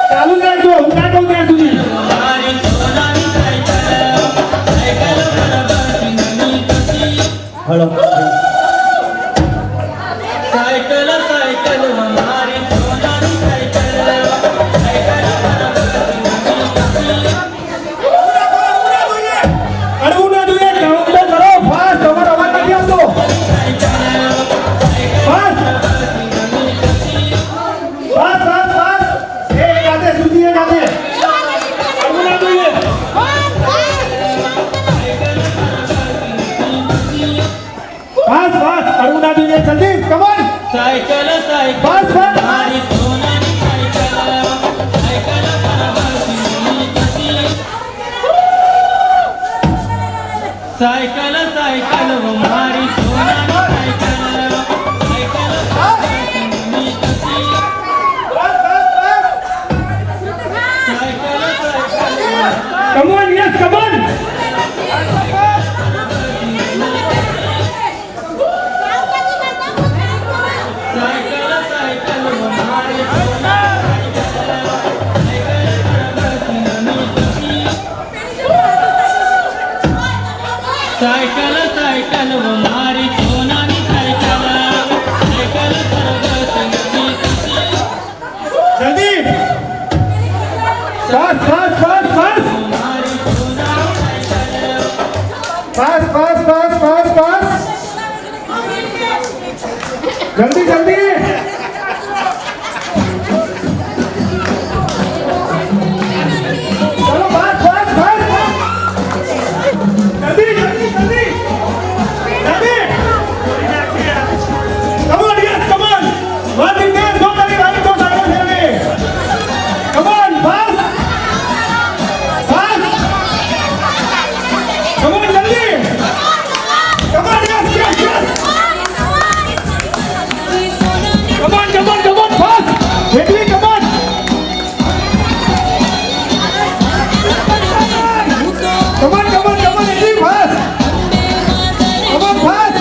ચાલુ રાખજો, હું ના કહું ત્યાં સુધી. મારી સોનાની cycle cycle hello cycle cycle મારી સોનાની સાયકલ સાયકલ અડવું ના સાયકલ સાયકલ વો મારી સોનાની સાયકલ સાયકલ સાયકલની કસી Come on, yes, come on. Cycle cycle વો મારી સોનાની સાયકલ સાયકલ સરગતની કસી જલ્દી fast fast fast fast fast fast fast fast fast જલ્દી જલ્દી ચલો ફાસ્ટ ફાસ્ટ ફાસ્ટ જલ્દી જલ્દી જલ્દી જલ્દી come on yes come on વાટી તેજ નો કરી વાટી તો સારો છે come on fast fast come on જલ્દી come on yes yes yes come on fast quickly come on Italy fast come on fast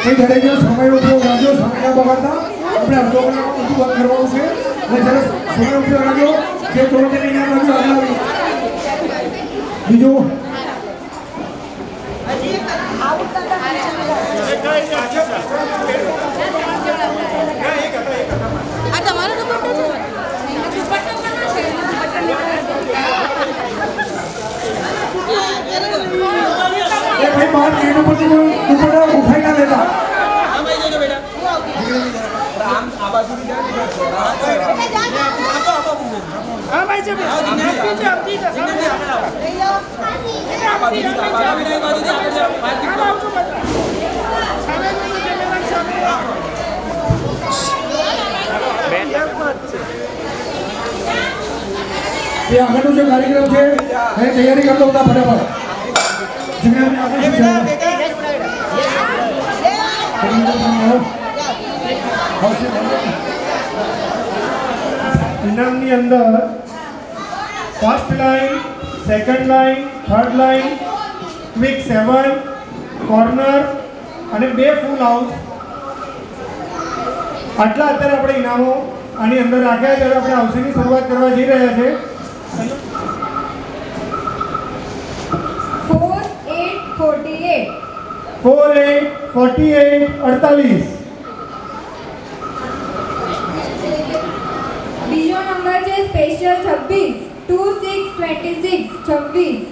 એ દરેકનો સમય ઉપયોગ રાખજો સમયના બગાડતા આપણે અડધો કલાકમાં બધું બંધ કરવાનું છે અને જ્યારે સમય ઉપયોગ રાખજો જે થોડો તેને ઇનામ રાખજો આગળ બીજું આ તમારો દુપટ્ટો છે એ ભાઈ બહાર એનો પછી દુપટ્ટા ઉઠાઈ ના લેતા એ આગળનો જે કાર્યક્રમ છે એ તૈયારી કરતો હતા ફટાફટ ઇનામની અંદર first line second line third line quick 7 corner અને 2 ફૂલ હાઉસ આટલા અત્યારે આપણે ઇનામો આની અંદર રાખ્યા ત્યારે આપણે હાઉસિંગની શરૂઆત કરવા જઈ રહ્યા છે 4848 બીજો નંબર છે સ્પેશિયલ 26 2626 26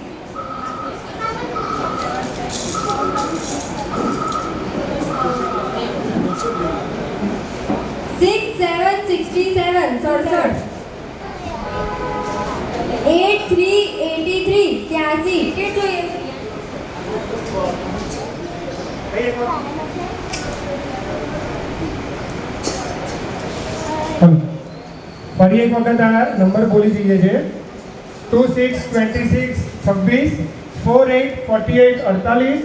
6767 8383 83 કેટલું ફરી એક વખત આ નંબર બોલી દઈએ છે 2626 26 4848 48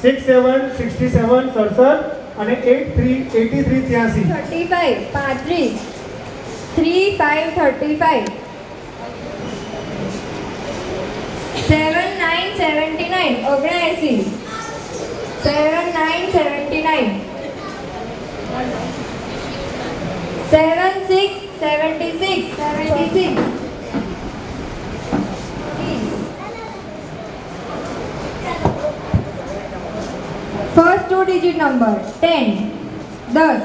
6767 67 અને 8383 83 35 35 3535 7979 79 7979 7676 76 फर्स्ट 2 डिजिट नंबर 10 10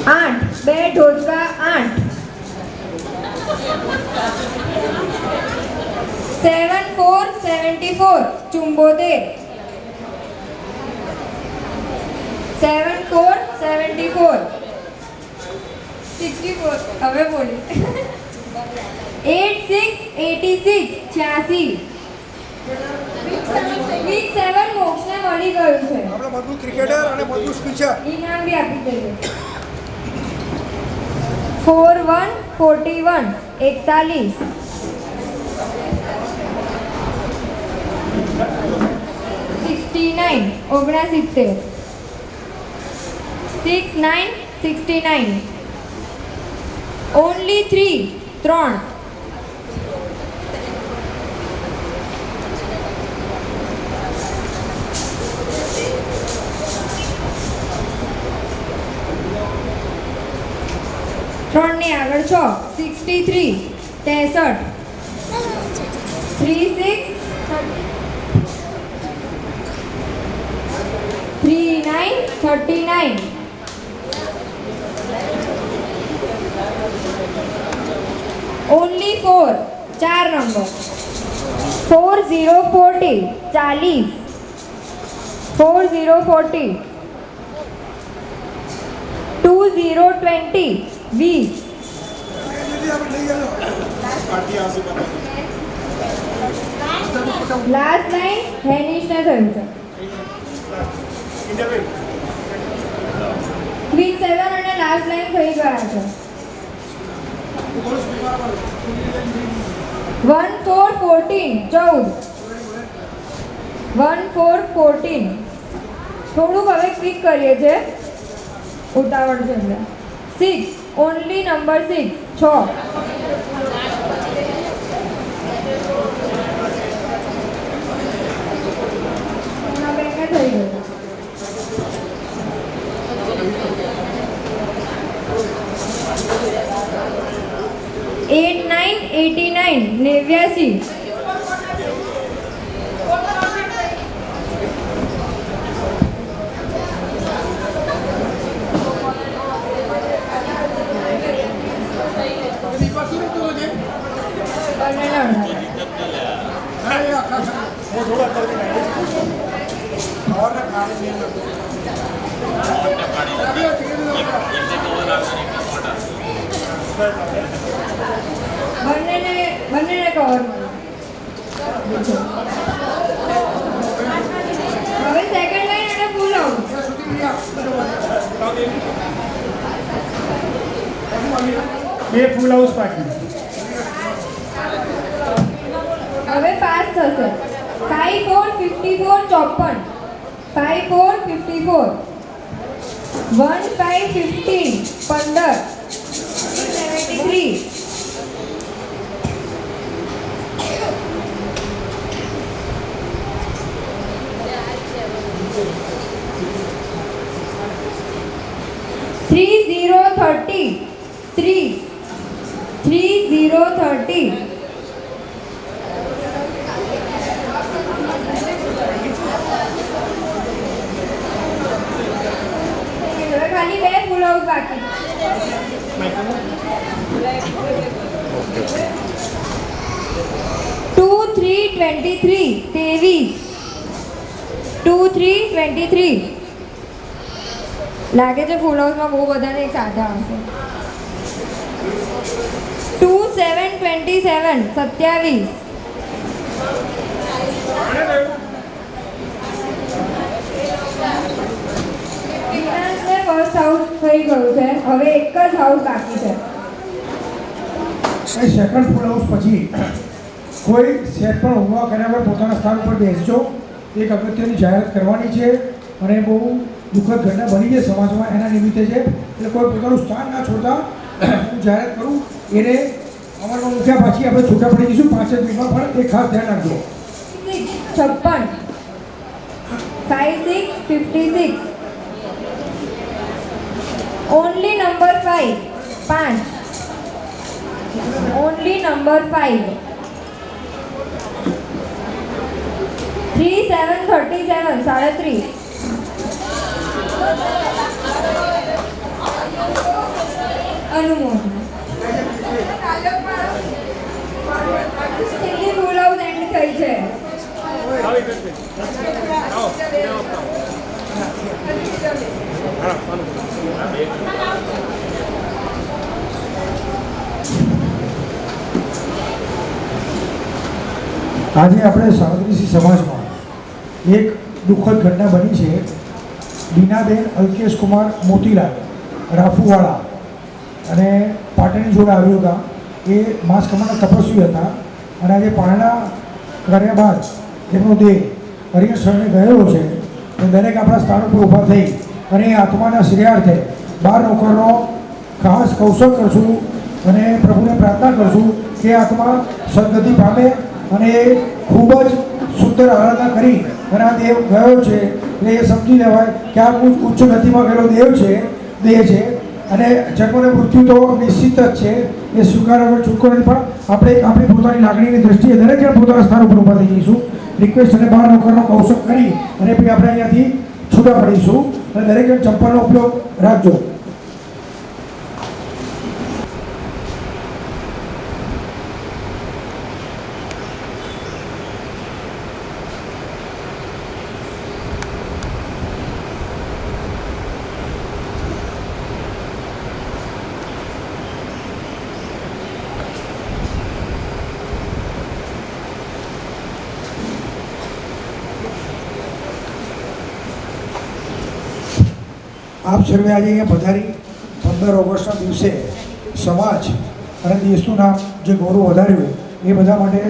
8 2 ढोचका 8 7 4 74 74 7 4 74 64 હવે બોલી 8 6 86 86 વીક 7 મોક્ષને મળી ગયું છે. આપણે બધું ક્રિકેટર અને બધું સ્પીચર ઇનામ બી આપી દઈએ. 4 1 41 41 69 69 6 9 69 only 3 3 3 ની આગળ 6 63 63 36 39 39 only 4 4 नंबर 4040 40 4040 2020 20 લાસ્ટ લાઈન હેનિશને થયું છે ક્વીન 7 અને લાસ્ટ લાઈન થઈ ગયા છે 1 4 14 1 4 14 થોડુંક હવે ક્વિક કરીએ છે ઉતાવળ છે એટલે 6 ઓનલી નંબર 6 6 થઈ ગયું 89 89 89 બંનેને કવર હવે સેકન્ડ લાઈન અને ફૂલ આઉટ બે ફૂલ હાઉસ બાકી હવે પાસ થશે 5 4 54 54 5 4 54 1 5 15 15 73 3030 3 3030 ખાલી બે ફૂલ આઉટ બાકી 2 3 23 2 3 23 લાગે છે ફૂલ હાઉસમાં બહુ બધાને એક સાથે આવશે 2 7 27 27 ફર્સ્ટ હાઉસ થઈ ગયું છે હવે એક જ હાઉસ બાકી છે સેકન્ડ ફૂલ હાઉસ પછી કોઈ સેટ પણ ઊભા કર્યા વગર પોતાના સ્થાન પર બેસજો એક અગત્યની જાહેરાત કરવાની છે અને બહુ દુઃખદ ઘટના બની છે સમાજમાં એના નિમિત્તે છે એટલે કોઈ પોતાનું સ્થાન ના છોડતા હું જાહેરાત કરું એને અમારા મૂક્યા પછી આપણે છૂટા પડી જઈશું 5 મિનિટમાં પણ એ ખાસ ધ્યાન રાખજો 56 5 6 56 only number 5 5 only number 5 3 7 37 33 અનુમોદન છેલ્લી ફૂલ હાઉસ આજે આપણે સાડત્રીસી સમાજમાં એક દુઃખદ ઘટના બની છે. બીનાબેન અલ્કેશ કુમાર મોતીલાલ રાફુવાળા અને પાટણની જોડે આવ્યો હતા. એ માસ કમાના તપસ્વી હતા અને આજે પારણા કર્યા બાદ એમનો દેહ હરિહર શરણે ગયેલો છે. તો દરેક આપણા સ્થાન ઉપર ઊભા થઈ અને એ આત્માના શ્રેયાર્થે 12 નોકરનો ખાસ કૌશલ કરશું અને પ્રભુને પ્રાર્થના કરશું કે આત્મા સદગતિ પામે અને એ ખૂબ જ સુંદર આરાધના કરી અને આ દેવ ગયો છે. એટલે એ સમજી લેવાય કે આ ઉચ્ચ ગતિમાં ગયેલો દેહ છે અને જન્મ અને મૃત્યુ તો નિશ્ચિત જ છે. એ સ્વીકાર વગર છૂટકો નથી. પણ આપણે આપણી પોતાની લાગણીની દ્રષ્ટિએ દરેક જણ પોતાના સ્થાન ઉપર ઊભા થઈ જઈશું. રિક્વેસ્ટ અને 12 નોકરનો કૌશલ કરી અને પછી આપણે અહીંયાથી છૂટા પડીશું અને દરેક જણ ચંપલનો ઉપયોગ રાખજો. આપ સર્વે આજે અહીંયા પધારી 15 ઓગસ્ટના દિવસે સમાજ અને દેશનું નામ જે ગૌરવ વધાર્યું એ બધા માટે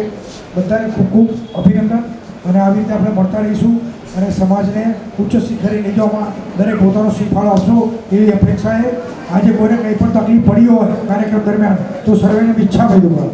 બધાને ખૂબ ખૂબ અભિનંદન. અને આવી રીતે આપણે મળતા રહીશું અને સમાજને ઉચ્ચ શિખરે લઈ જવામાં દરેક પોતાનો ફાળો આપશો એવી અપેક્ષાએ આજે કોઈને કંઈ પણ તકલીફ પડી હોય કાર્યક્રમ દરમિયાન તો સર્વેને ઈચ્છા ભાઈ દુભાવ